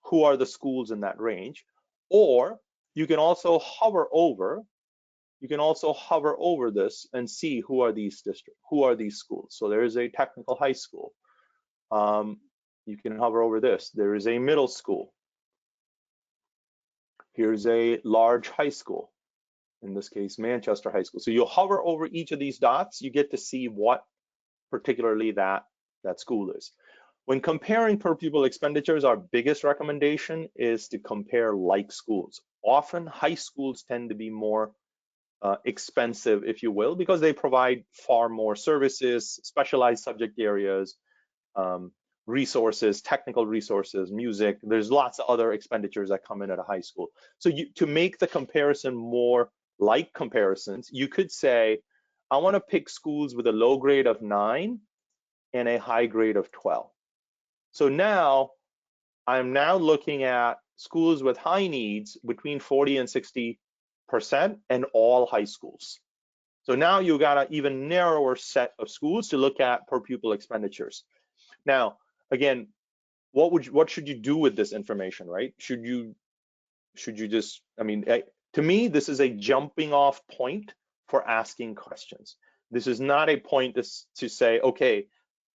who are the schools in that range. Or you can also hover over this and see who are these districts, who are these schools. So there is a technical high school. You can hover over this. There is a middle school. Here's a large high school, in this case, Manchester High School. So you'll hover over each of these dots, you get to see what particularly that school is. When comparing per pupil expenditures, our biggest recommendation is to compare like schools. Often high schools tend to be more expensive, if you will, because they provide far more services, specialized subject areas, resources, technical resources, music. There's lots of other expenditures that come in at a high school. So to make the comparison more like comparisons, you could say, I want to pick schools with a low grade of 9 and a high grade of 12. So now I'm now looking at schools with high needs between 40 and 60% and all high schools. So now you got an even narrower set of schools to look at per pupil expenditures. Now, again, what should you do with this information, right? Should you just, I mean, to me, this is a jumping off point for asking questions. This is not a point to say, okay,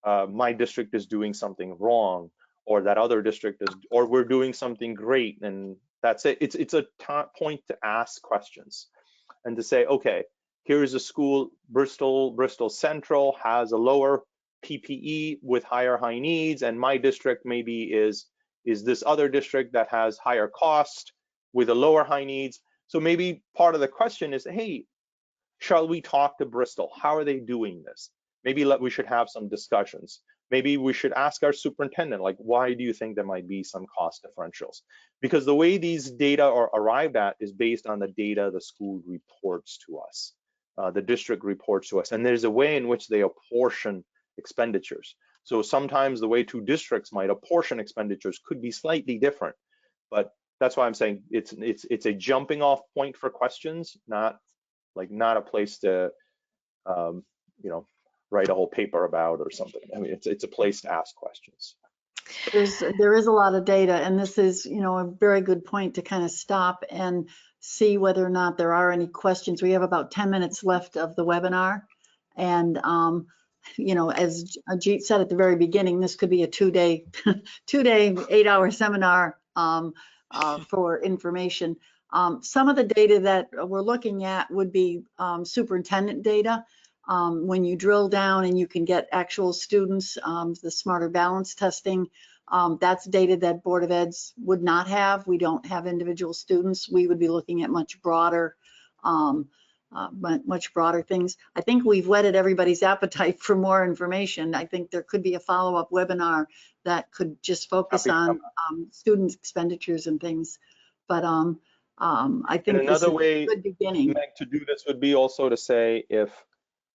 my district is doing something wrong, or that other district is, or we're doing something great, and that's it. It's a point to ask questions and to say, okay, here's a school, Bristol Central has a lower PPE with higher high needs, and my district maybe is this other district that has higher cost with a lower high needs. So maybe part of the question is, hey, shall we talk to Bristol? How are they doing this? Maybe we should have some discussions. Maybe we should ask our superintendent, like, why do you think there might be some cost differentials? Because the way these data are arrived at is based on the data the school reports to us, the district reports to us. And there's a way in which they apportion expenditures. So sometimes the way two districts might apportion expenditures could be slightly different. But that's why I'm saying it's a jumping off point for questions, not a place to write a whole paper about or something. I mean, it's a place to ask questions. There is a lot of data, and this is, a very good point to kind of stop and see whether or not there are any questions. We have about 10 minutes left of the webinar, and as Ajit said at the very beginning, this could be a two-day 8-hour seminar for information. Some of the data that we're looking at would be superintendent data. When you drill down and you can get actual students, the smarter balance testing, that's data that Board of Eds would not have. We don't have individual students. We would be looking at much broader things. I think we've whetted everybody's appetite for more information. I think there could be a follow-up webinar that could just focus on student expenditures and things. But I think and another way a good beginning to do this would be also to say, if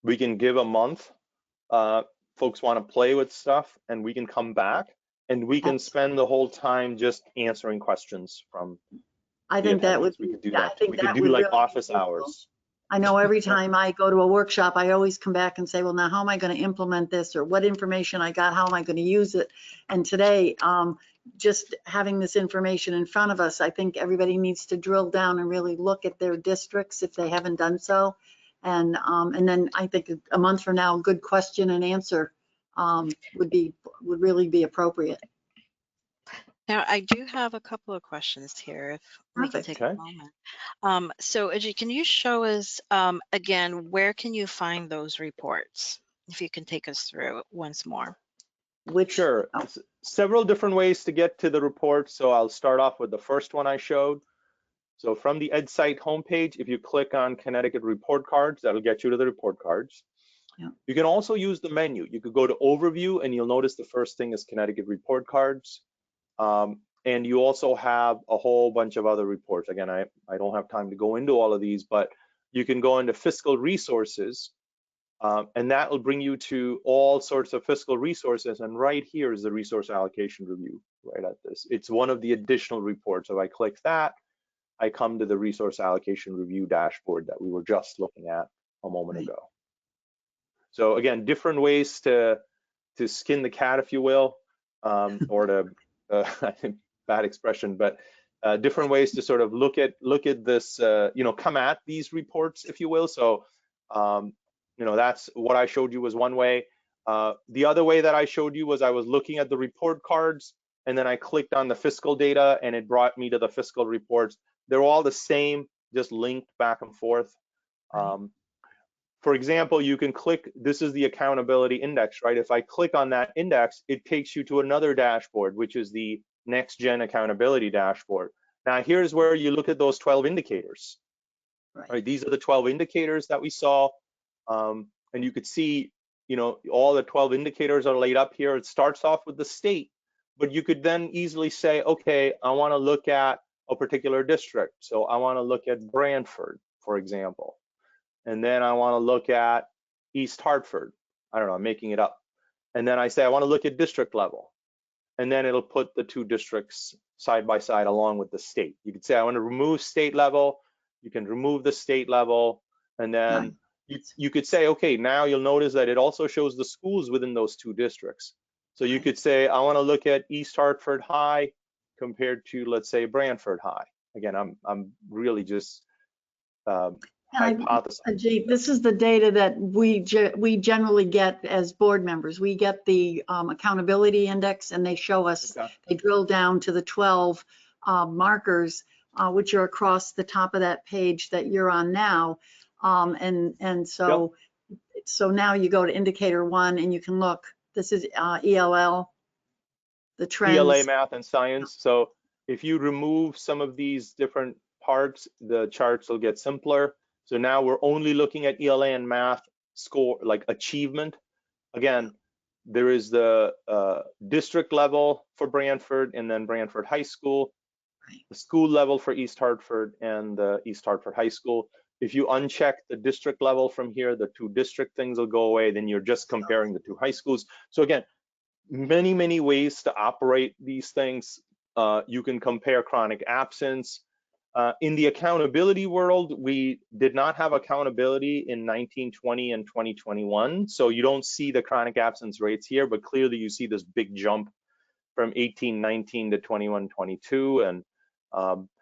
we can give a month, folks want to play with stuff, and we can come back and we can spend the whole time just answering questions from I think that would we could do that. that. I think we that could do would like really office hours. I know every time I go to a workshop, I always come back and say, well, now how am I going to implement this, or what information I got, how am I going to use it? And today, just having this information in front of us, I think everybody needs to drill down and really look at their districts if they haven't done so. And then I think a month from now, a good question and answer would really be appropriate. Now, I do have a couple of questions here, if we can Perfect. take a moment. So, Ajit, can you show us, again, where can you find those reports? If you can take us through it once more. Sure. Several different ways to get to the report. So I'll start off with the first one I showed. So from the EdSight homepage, if you click on Connecticut report cards, that'll get you to the report cards. Yeah. You can also use the menu. You could go to overview, and you'll notice the first thing is Connecticut report cards. And you also have a whole bunch of other reports. Again, I don't have time to go into all of these, but you can go into fiscal resources, and that will bring you to all sorts of fiscal resources. And right here is the resource allocation review, right at this. It's one of the additional reports. If I click that, I come to the resource allocation review dashboard that we were just looking at a moment ago. So again, different ways to skin the cat, if you will, or to, I think, bad expression, but different ways to sort of look at this, you know, come at these reports, if you will. So, you know, that's what I showed you was one way. The other way that I showed you was I was looking at the report cards, and then I clicked on the fiscal data, and it brought me to the fiscal reports. They're all the same, just linked back and forth. For example, you can click, this is the accountability index, right? If I click on that index, it takes you to another dashboard, which is the next gen accountability dashboard. Now, here's where you look at those 12 indicators, right? These are the 12 indicators that we saw. And you could see, you know, all the 12 indicators are laid up here. It starts off with the state, but you could then easily say, okay, I want to look at a particular district. So I want to look at Brantford, for example. And then I want to look at East Hartford. I don't know, I'm making it up. And then I say I want to look at district level. And then it'll put the two districts side by side along with the state. You could say I want to remove state level. You can remove the state level. And then you could say, okay, now you'll notice that it also shows the schools within those two districts. So you could say, I want to look at East Hartford High compared to, let's say, Brantford High. Again, I'm really just hypothesizing. Ajit, this is the data that we generally get as board members. We get the accountability index, and they show us, they drill down to the 12 markers, which are across the top of that page that you're on now. So now you go to indicator 1 and you can look. This is ELL, the trends. ELA, math, and science. So if you remove some of these different parts, the charts will get simpler. So now we're only looking at ELA and math score, like achievement. Again, there is the district level for Brantford, and then Brantford High School, the school level for East Hartford, and the East Hartford High School. If you uncheck the district level from here, the two district things will go away. Then you're just comparing the two high schools. So again, many ways to operate these things. You can compare chronic absence. In the accountability world, we did not have accountability in 1920 and 2021. So you don't see the chronic absence rates here, but clearly you see this big jump from 1819 to 2122.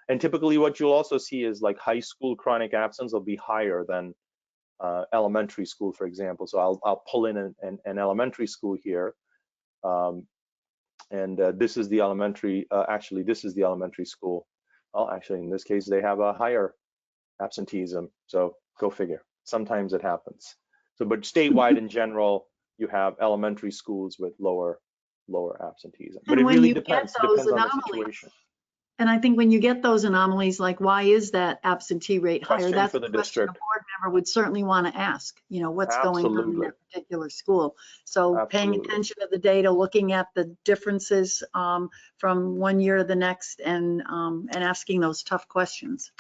And typically what you'll also see is like high school chronic absence will be higher than elementary school, for example. So I'll pull in an elementary school here. This is the elementary, actually, this is the elementary school. Well, actually, in this case, they have a higher absenteeism. So go figure. Sometimes it happens. So, but statewide in general, you have elementary schools with lower absenteeism. But it really depends on the situation. And I think when you get those anomalies, like why is that absentee rate higher? That's for the district. A board member would certainly want to ask, you know, what's going on in that particular school. So paying attention to the data, looking at the differences from one year to the next, and asking those tough questions.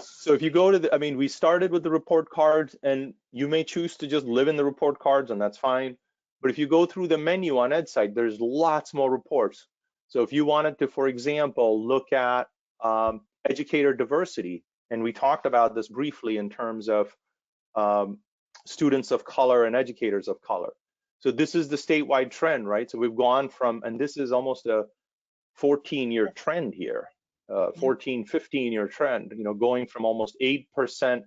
So if you go to the, I mean, we started with the report cards, and you may choose to just live in the report cards, and that's fine. But if you go through the menu on EdSight, there's lots more reports. So if you wanted to, for example, look at educator diversity, and we talked about this briefly in terms of students of color and educators of color. So this is the statewide trend, right? So we've gone from, and this is almost a 14-year trend here, 15-year trend, you know, going from almost 8%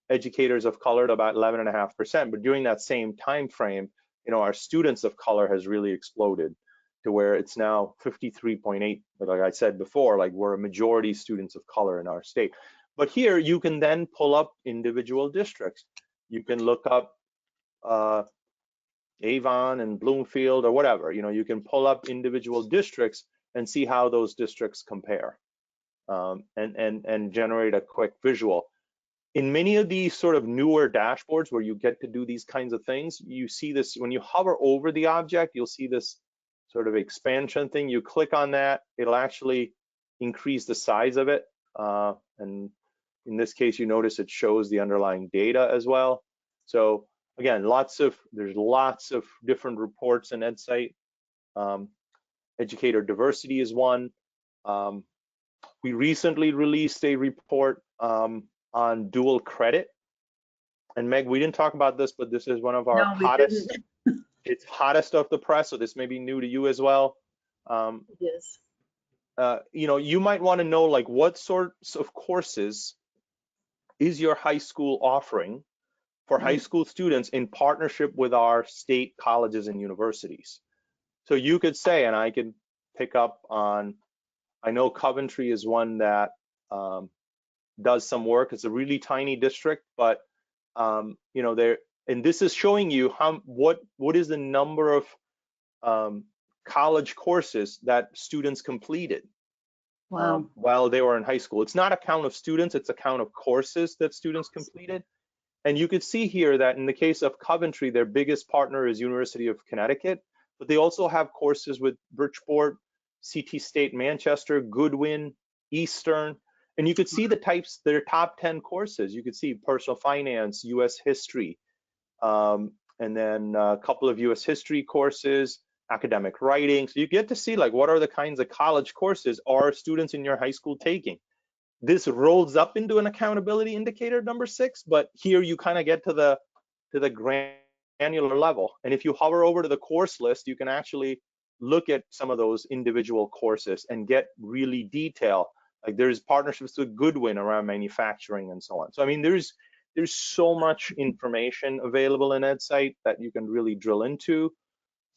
educators of color to about 11.5%. But during that same time frame, you know, our students of color has really exploded to where it's now 53.8, like I said before, like we're a majority students of color in our state. But here you can then pull up individual districts. You can look up Avon and Bloomfield or whatever, you know, you can pull up individual districts and see how those districts compare and generate a quick visual. In many of these sort of newer dashboards where you get to do these kinds of things, you see this, when you hover over the object, you'll see this sort of expansion thing. You click on that, it'll actually increase the size of it. And in this case, you notice it shows the underlying data as well. So again, there's lots of different reports in EdSight. Educator diversity is one. We recently released a report on dual credit. And Meg, we didn't talk about this, but this is one of our hottest. It's hottest off the press, so this may be new to you as well. It is. You know, you might want to know, like, what sorts of courses is your high school offering for high school students in partnership with our state colleges and universities. So you could say, and I could pick up on, I know Coventry is one that does some work. It's a really tiny district, but you know, and this is showing you what is the number of college courses that students completed while they were in high school. It's not a count of students, it's a count of courses that students completed. And you could see here that in the case of Coventry, their biggest partner is University of Connecticut, but they also have courses with Bridgeport, CT State Manchester, Goodwin, Eastern. And you could see the types, their top 10 courses. You could see personal finance, US history, and then a couple of US history courses, academic writing. So you get to see, like, what are the kinds of college courses are students in your high school taking. This rolls up into an accountability indicator number 6, but here you kind of get to the granular level. And if you hover over to the course list, you can actually look at some of those individual courses and get really detailed. Like, there's partnerships with Goodwin around manufacturing and so on. So I mean, there's so much information available in EdSight that you can really drill into.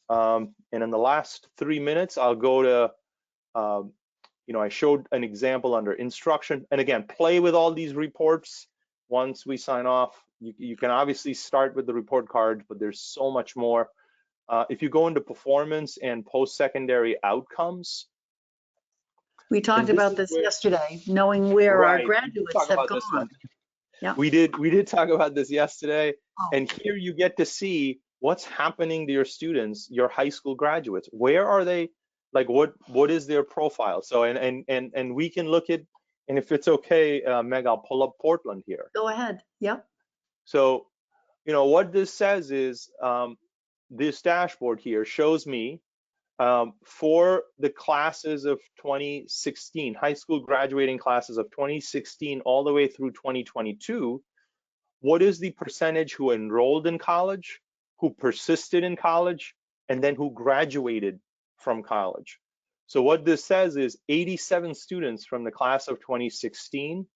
And in the last 3 minutes, I'll go to, you know, I showed an example under instruction. And again, play with all these reports. Once we sign off, you can obviously start with the report card, but there's so much more. If you go into performance and post-secondary outcomes. We talked about this yesterday, knowing where our graduates have gone. Yeah. We did talk about this yesterday. And here you get to see what's happening to your students, your high school graduates. Where are they? Like, what is their profile? So and we can look at, and if it's okay, Meg, I'll pull up Portland here. Go ahead. Yep. So, you know, what this says is this dashboard here shows me for the classes of 2016, high school graduating classes of 2016 all the way through 2022, what is the percentage who enrolled in college, who persisted in college, and then who graduated from college. So what this says is 87 students from the class of 2016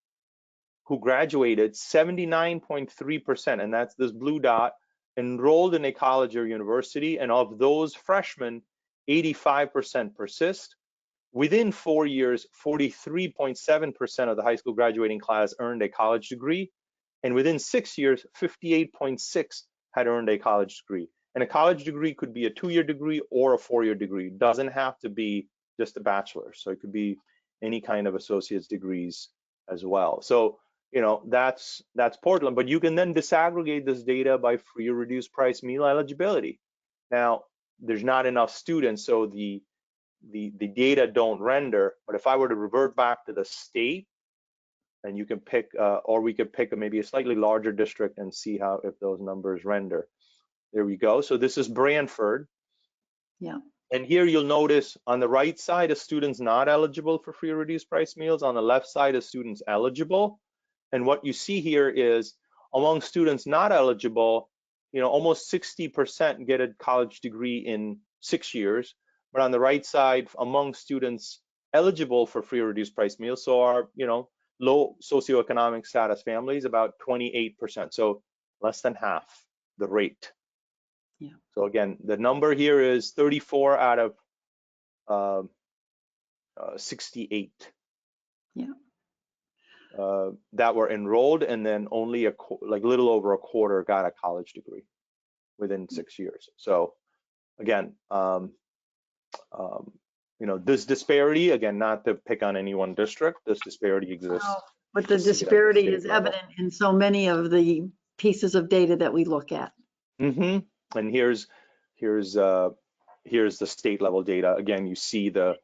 who graduated, 79.3%, and that's this blue dot, enrolled in a college or university, and of those freshmen, 85% persist. Within 4 years, 43.7% of the high school graduating class earned a college degree, and within 6 years, 58.6% had earned a college degree. And a college degree could be a 2-year degree or a 4-year degree. It doesn't have to be just a bachelor's. So it could be any kind of associate's degrees as well. So, you know, that's Portland, but you can then disaggregate this data by free or reduced price meal eligibility. Now, there's not enough students, so the data don't render, but if I were to revert back to the state, and you can pick, or we could pick maybe a slightly larger district and see how, if those numbers render. There we go. So this is Brantford. Yeah. And here you'll notice on the right side of students not eligible for free or reduced price meals, on the left side of students eligible. And what you see here is among students not eligible, you know, almost 60% get a college degree in 6 years. But on the right side, among students eligible for free or reduced price meals, so our, you know, low socioeconomic status families, about 28%. So less than half the rate. Yeah. So again, the number here is 34 out of 68. Yeah. That were enrolled, and then only like little over a quarter got a college degree within 6 years. So again, you know, this disparity, again, not to pick on any one district, this disparity exists. No, but the disparity is evident in so many of the pieces of data that we look at. Mm-hmm. And here's here's the state level data. Again, you see the,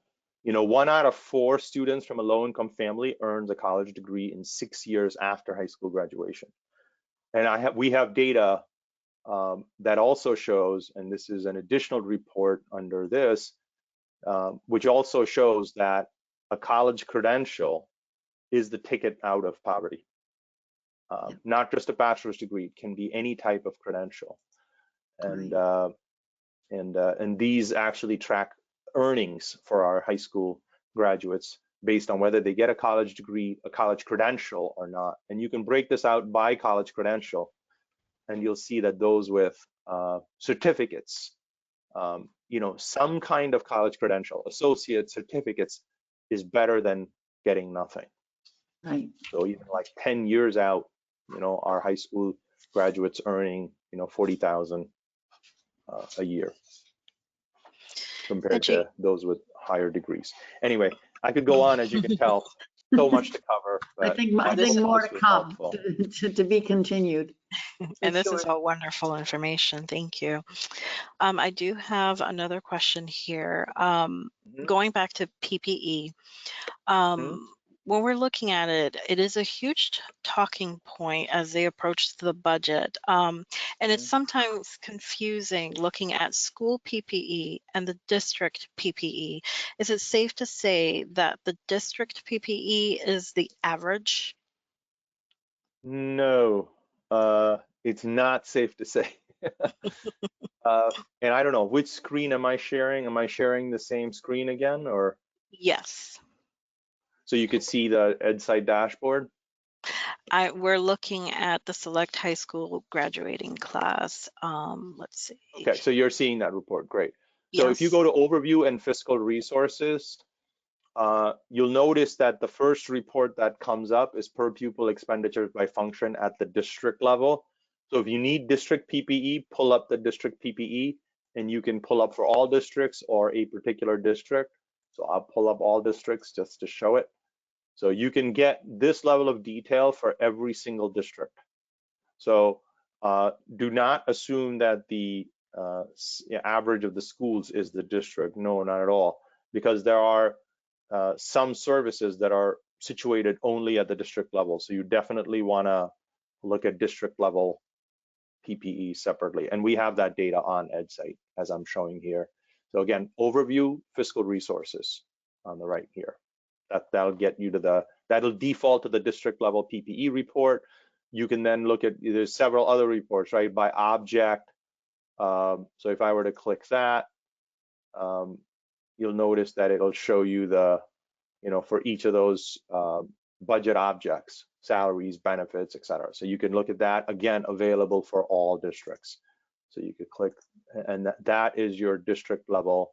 1 out of 4 students from a low income family earns a college degree in 6 years after high school graduation. And we have data that also shows, and this is an additional report under this, which also shows that a college credential is the ticket out of poverty. Not just a bachelor's degree, it can be any type of credential. And these actually track earnings for our high school graduates based on whether they get a college degree, a college credential or not. And you can break this out by college credential, and you'll see that those with certificates, some kind of college credential, associate certificates, is better than getting nothing. Right. So even like 10 years out, our high school graduates earning, 40,000 a year compared to those with higher degrees. Anyway, I could go on, as you can tell, so much to cover. I think more to come, to be continued. And this is all wonderful information. Thank you. I do have another question here. Going back to PPE, when we're looking at it, it is a huge talking point as they approach the budget. And it's sometimes confusing looking at school PPE and the district PPE. Is it safe to say that the district PPE is the average? No, it's not safe to say. And I don't know, which screen am I sharing? Am I sharing the same screen again, or? Yes. So you could see the EdSight dashboard? We're looking at the select high school graduating class. Let's see. Okay, so you're seeing that report, great. Yes. So if you go to overview and fiscal resources, you'll notice that the first report that comes up is per pupil expenditures by function at the district level. So if you need district PPE, pull up the district PPE, and you can pull up for all districts or a particular district. So I'll pull up all districts just to show it. So you can get this level of detail for every single district. So do not assume that the average of the schools is the district. No, not at all, because there are some services that are situated only at the district level. So you definitely want to look at district level PPE separately. And we have that data on EdSight, as I'm showing here. So again, overview, fiscal resources on the right here. That'll get you to that'll default to the district level PPE report. You can then look at, there's several other reports, right, by object. So if I were to click that, you'll notice that it'll show you the, for each of those budget objects, salaries, benefits, etc. So you can look at that, again, available for all districts. So you could click, and that is your district level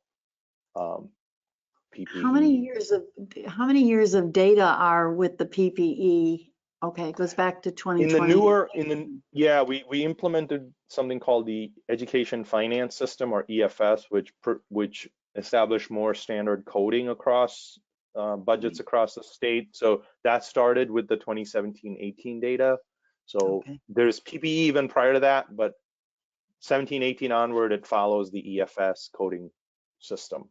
PPE. How many years of data are with the PPE? Okay, it goes back to 2020. We implemented something called the Education Finance System, or EFS, which established more standard coding across budgets across the state. So that started with the 2017-18 data. So there's PPE even prior to that, but 17-18 onward, it follows the EFS coding system.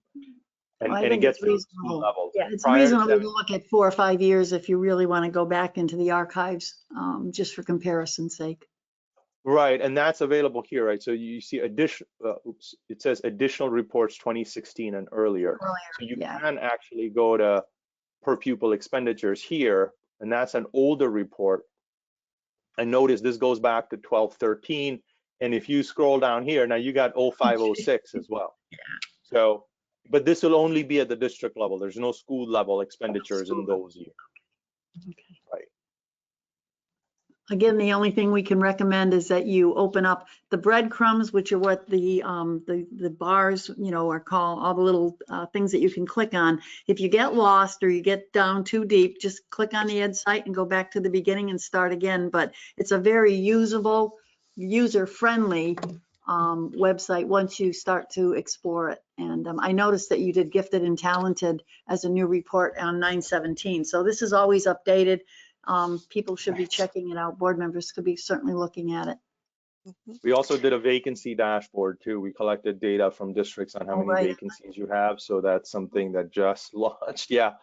And it gets reasonable. Levels. Yeah, it's reasonable to look at 4 or 5 years if you really want to go back into the archives, just for comparison's sake. Right, and that's available here, right? So you see it says additional reports 2016 and earlier. So you can actually go to per pupil expenditures here, and that's an older report. And notice this goes back to 12-13, and if you scroll down here, now you got 05-06 as well. Yeah. So, but this will only be at the district level. There's no school level expenditures in those years. Okay. Right. Again, the only thing we can recommend is that you open up the breadcrumbs, which are what the bars, are called, all the little things that you can click on. If you get lost or you get down too deep, just click on the EdSight and go back to the beginning and start again. But it's a very usable, user-friendly website once you start to explore it. And I noticed that you did Gifted and Talented as a new report on 9/17. So this is always updated. People should be checking it out. Board members could be certainly looking at it. Mhm. We also did a vacancy dashboard too. We collected data from districts on how Oh, many right. vacancies you have. So that's something that just launched. Yeah.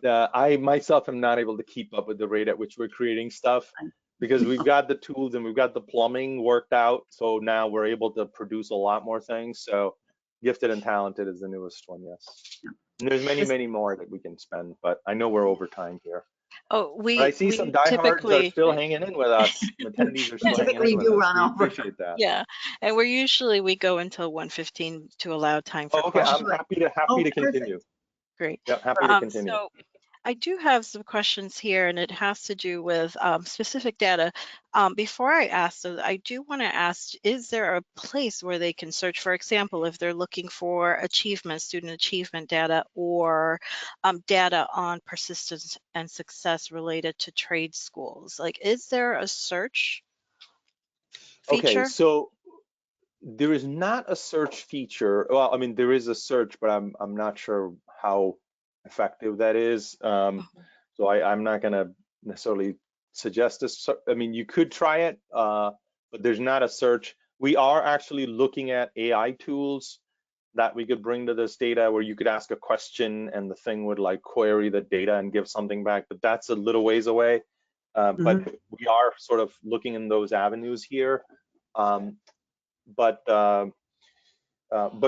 I myself am not able to keep up with the rate at which we're creating stuff because we've got the tools and we've got the plumbing worked out. So now we're able to produce a lot more things. So gifted and talented is the newest one, yes. And there's many, This- many more that we can spend, but I know we're over time here. Oh, But I we see some we diehards are typically, still hanging in with us. Attendees are We still hanging in typically with do us. run We over. appreciate that. yeah, and we go until 1:15 to allow time for Oh, okay. I'm questions. Good. happy Oh, to perfect. continue. Great. Yeah, happy to continue. So I do have some questions here, and it has to do with specific data. Before I ask those, I do want to ask, is there a place where they can search, for example, if they're looking for achievement, student achievement data, or data on persistence and success related to trade schools? Like, is there a search Okay, feature? so there is not a search feature. Well, I mean, there is a search, but I'm not sure how effective that is. Mhm. So I'm not going to necessarily suggest this. I mean, you could try it, but there's not a search. We are actually looking at AI tools that we could bring to this data where you could ask a question and the thing would like query the data and give something back, but that's a little ways away. But Mhm. we are sort of looking in those avenues here. Um, but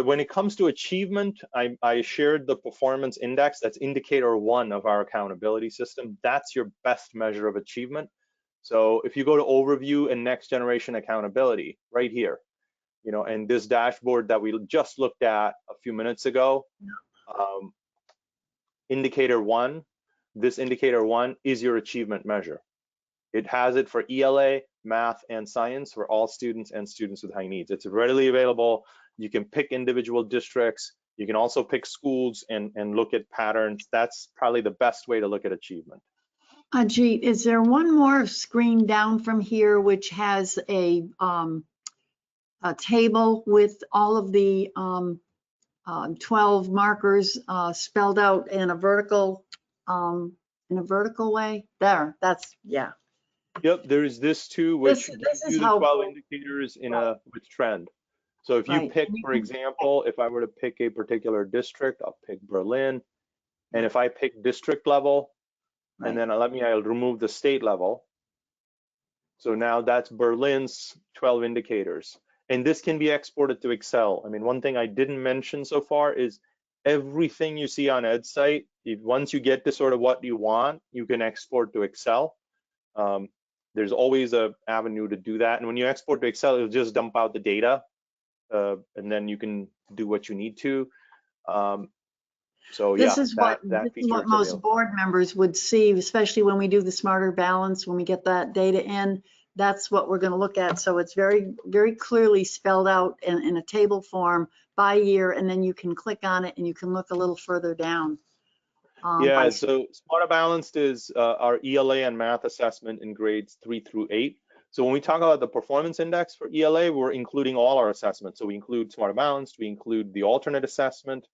when it comes to achievement, I shared the performance index. That's indicator 1 of our accountability system. That's your best measure of achievement. So if you go to overview and next generation accountability right here, and this dashboard that we just looked at a few minutes ago, indicator 1, this indicator 1 is your achievement measure. It has it for ELA, math, and science for all students and students with high needs. It's readily available. You can pick individual districts. You can also pick schools and look at patterns. That's probably the best way to look at achievement. Ajit, is there one more screen down from here which has a table with all of the 12 markers spelled out in a vertical way? There, that's, yeah. Yep, there's this too, This which gives is you the 12 helpful. indicators in Right, with trend. So if you right. pick, for example, if I were to pick a particular district, I'll pick Berlin. And if I pick district level, and Right. then I'll remove the state level. So now that's Berlin's 12 indicators. And this can be exported to Excel. I mean, one thing I didn't mention so far is everything you see on EdSight, once you get to sort of what you want, you can export to Excel. There's always an avenue to do that. And when you export to Excel, it'll just dump out the data, and then you can do what you need to. So This yeah, is that feature what is most available. board members would see, especially when we do the smarter balance, when we get that data in. That's what we're going to look at. So it's very, very clearly spelled out in a table form by year, and then you can click on it and you can look a little further down. Yeah, so Smarter Balanced is our ELA and math assessment in grades 3 through 8. So when we talk about the performance index for ELA, we're including all our assessments. So we include Smarter Balanced, we include the alternate assessment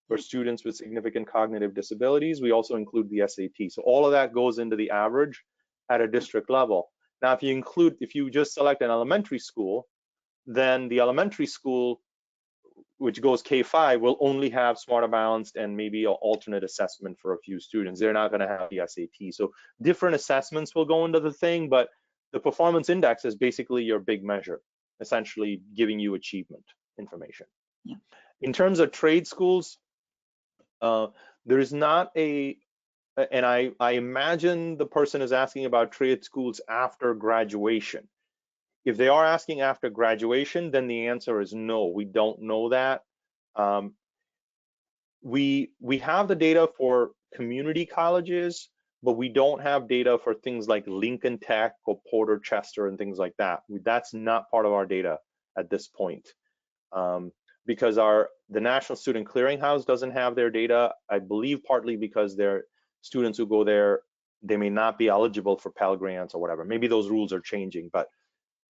for students with significant cognitive disabilities. We also include the SAT. So all of that goes into the average at a district level. Now, if you just select an elementary school, then the elementary school, which goes K5, will only have Smarter Balanced and maybe an alternate assessment for a few students. They're not going to have the SAT. So different assessments will go into the thing, but the performance index is basically your big measure, essentially giving you achievement information. Yeah. In terms of trade schools, there is not and I imagine the person is asking about trade schools after graduation. If they are asking after graduation, then the answer is no, we don't know that. We have the data for community colleges, but we don't have data for things like Lincoln Tech or Porter Chester and things like that. That's not part of our data at this point. Because the National Student Clearinghouse doesn't have their data, I believe partly because their students who go there, they may not be eligible for Pell Grants or whatever. Maybe those rules are changing, but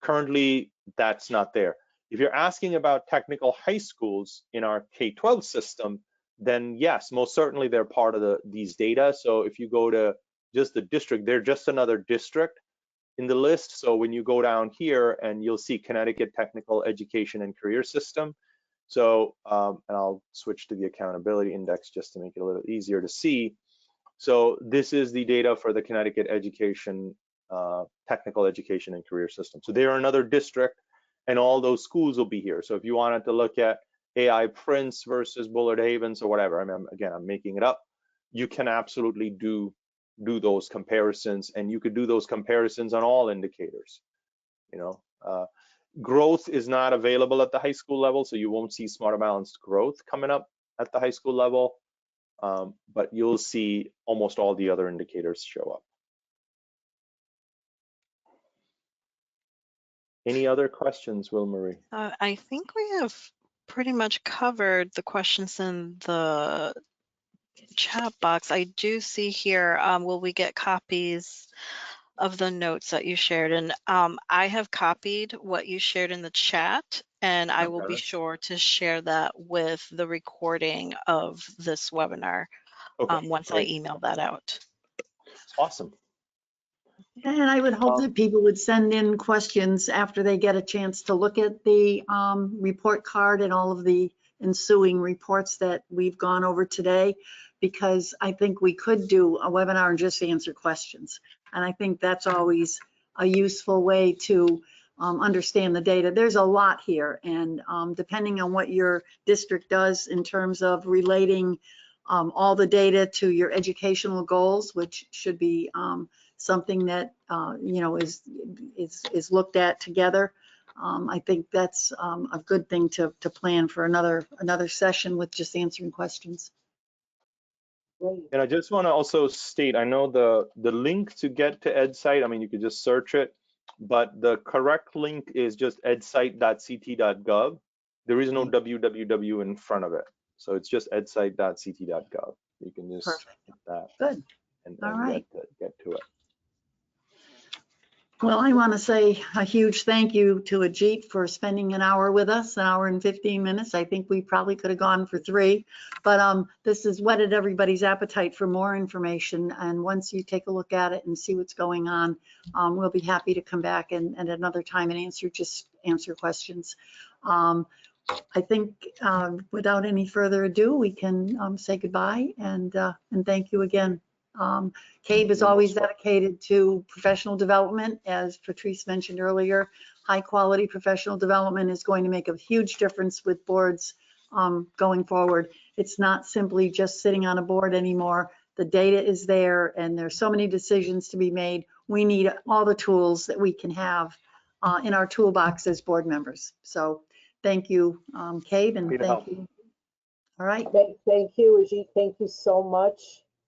currently that's not there. If you're asking about technical high schools in our K-12 system, then yes, most certainly they're part of these data. So if you go to just the district, they're just another district in the list. So when you go down here and you'll see Connecticut Technical Education and Career System. So, and I'll switch to the accountability index just to make it a little easier to see. So this is the data for the Connecticut Education, Technical Education and Career System. So they are another district, and all those schools will be here. So if you wanted to look at AI Prince versus Bullard Havens or whatever, I mean, again, I'm making it up, you can absolutely do those comparisons, and you could do those comparisons on all indicators. You know, growth is not available at the high school level, so you won't see Smarter Balanced growth coming up at the high school level, but you'll see almost all the other indicators show up. Any other questions, Will Marie? I think we have pretty much covered the questions in the chat box. I do see here, will we get copies of the notes that you shared? And I have copied what you shared in the chat, and I will be sure to share that with the recording of this webinar once Great. I email that out. Awesome. And I would hope that people would send in questions after they get a chance to look at the report card and all of the ensuing reports that we've gone over today, because I think we could do a webinar and just answer questions. And I think that's always a useful way to understand the data. There's a lot here, and depending on what your district does in terms of relating all the data to your educational goals, which should be something that you know is looked at together. I think that's a good thing to plan for another session with just answering questions. Great. And I just want to also state, I know the link to get to EdSight, I mean, you could just search it, but the correct link is just edsight.ct.gov. There is no www in front of it. So it's just edsight.ct.gov. You can just hit that. Good. And All right. get to it. Well, I want to say a huge thank you to Ajit for spending an hour with us, an hour and 15 minutes. I think we probably could have gone for 3, but this has whetted everybody's appetite for more information. And once you take a look at it and see what's going on, we'll be happy to come back and at another time and answer questions. I think without any further ado, we can say goodbye and thank you again. CABE is always dedicated to professional development. As Patrice mentioned earlier, high quality professional development is going to make a huge difference with boards going forward. It's not simply just sitting on a board anymore. The data is there and there's so many decisions to be made. We need all the tools that we can have in our toolbox as board members. So thank you, CABE, and thank you. All right. Thank you, Ajit. Thank you so much.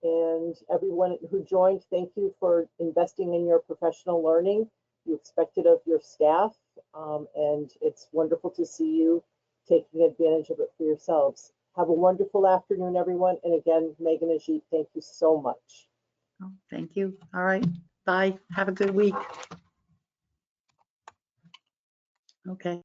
And everyone who joined, thank you for investing in your professional learning. You expect it of your staff, and it's wonderful to see you taking advantage of it for yourselves. Have a wonderful afternoon, everyone. And again, Megan and Ajit, thank you so much. Oh, thank you. All right. Bye. Have a good week. Okay.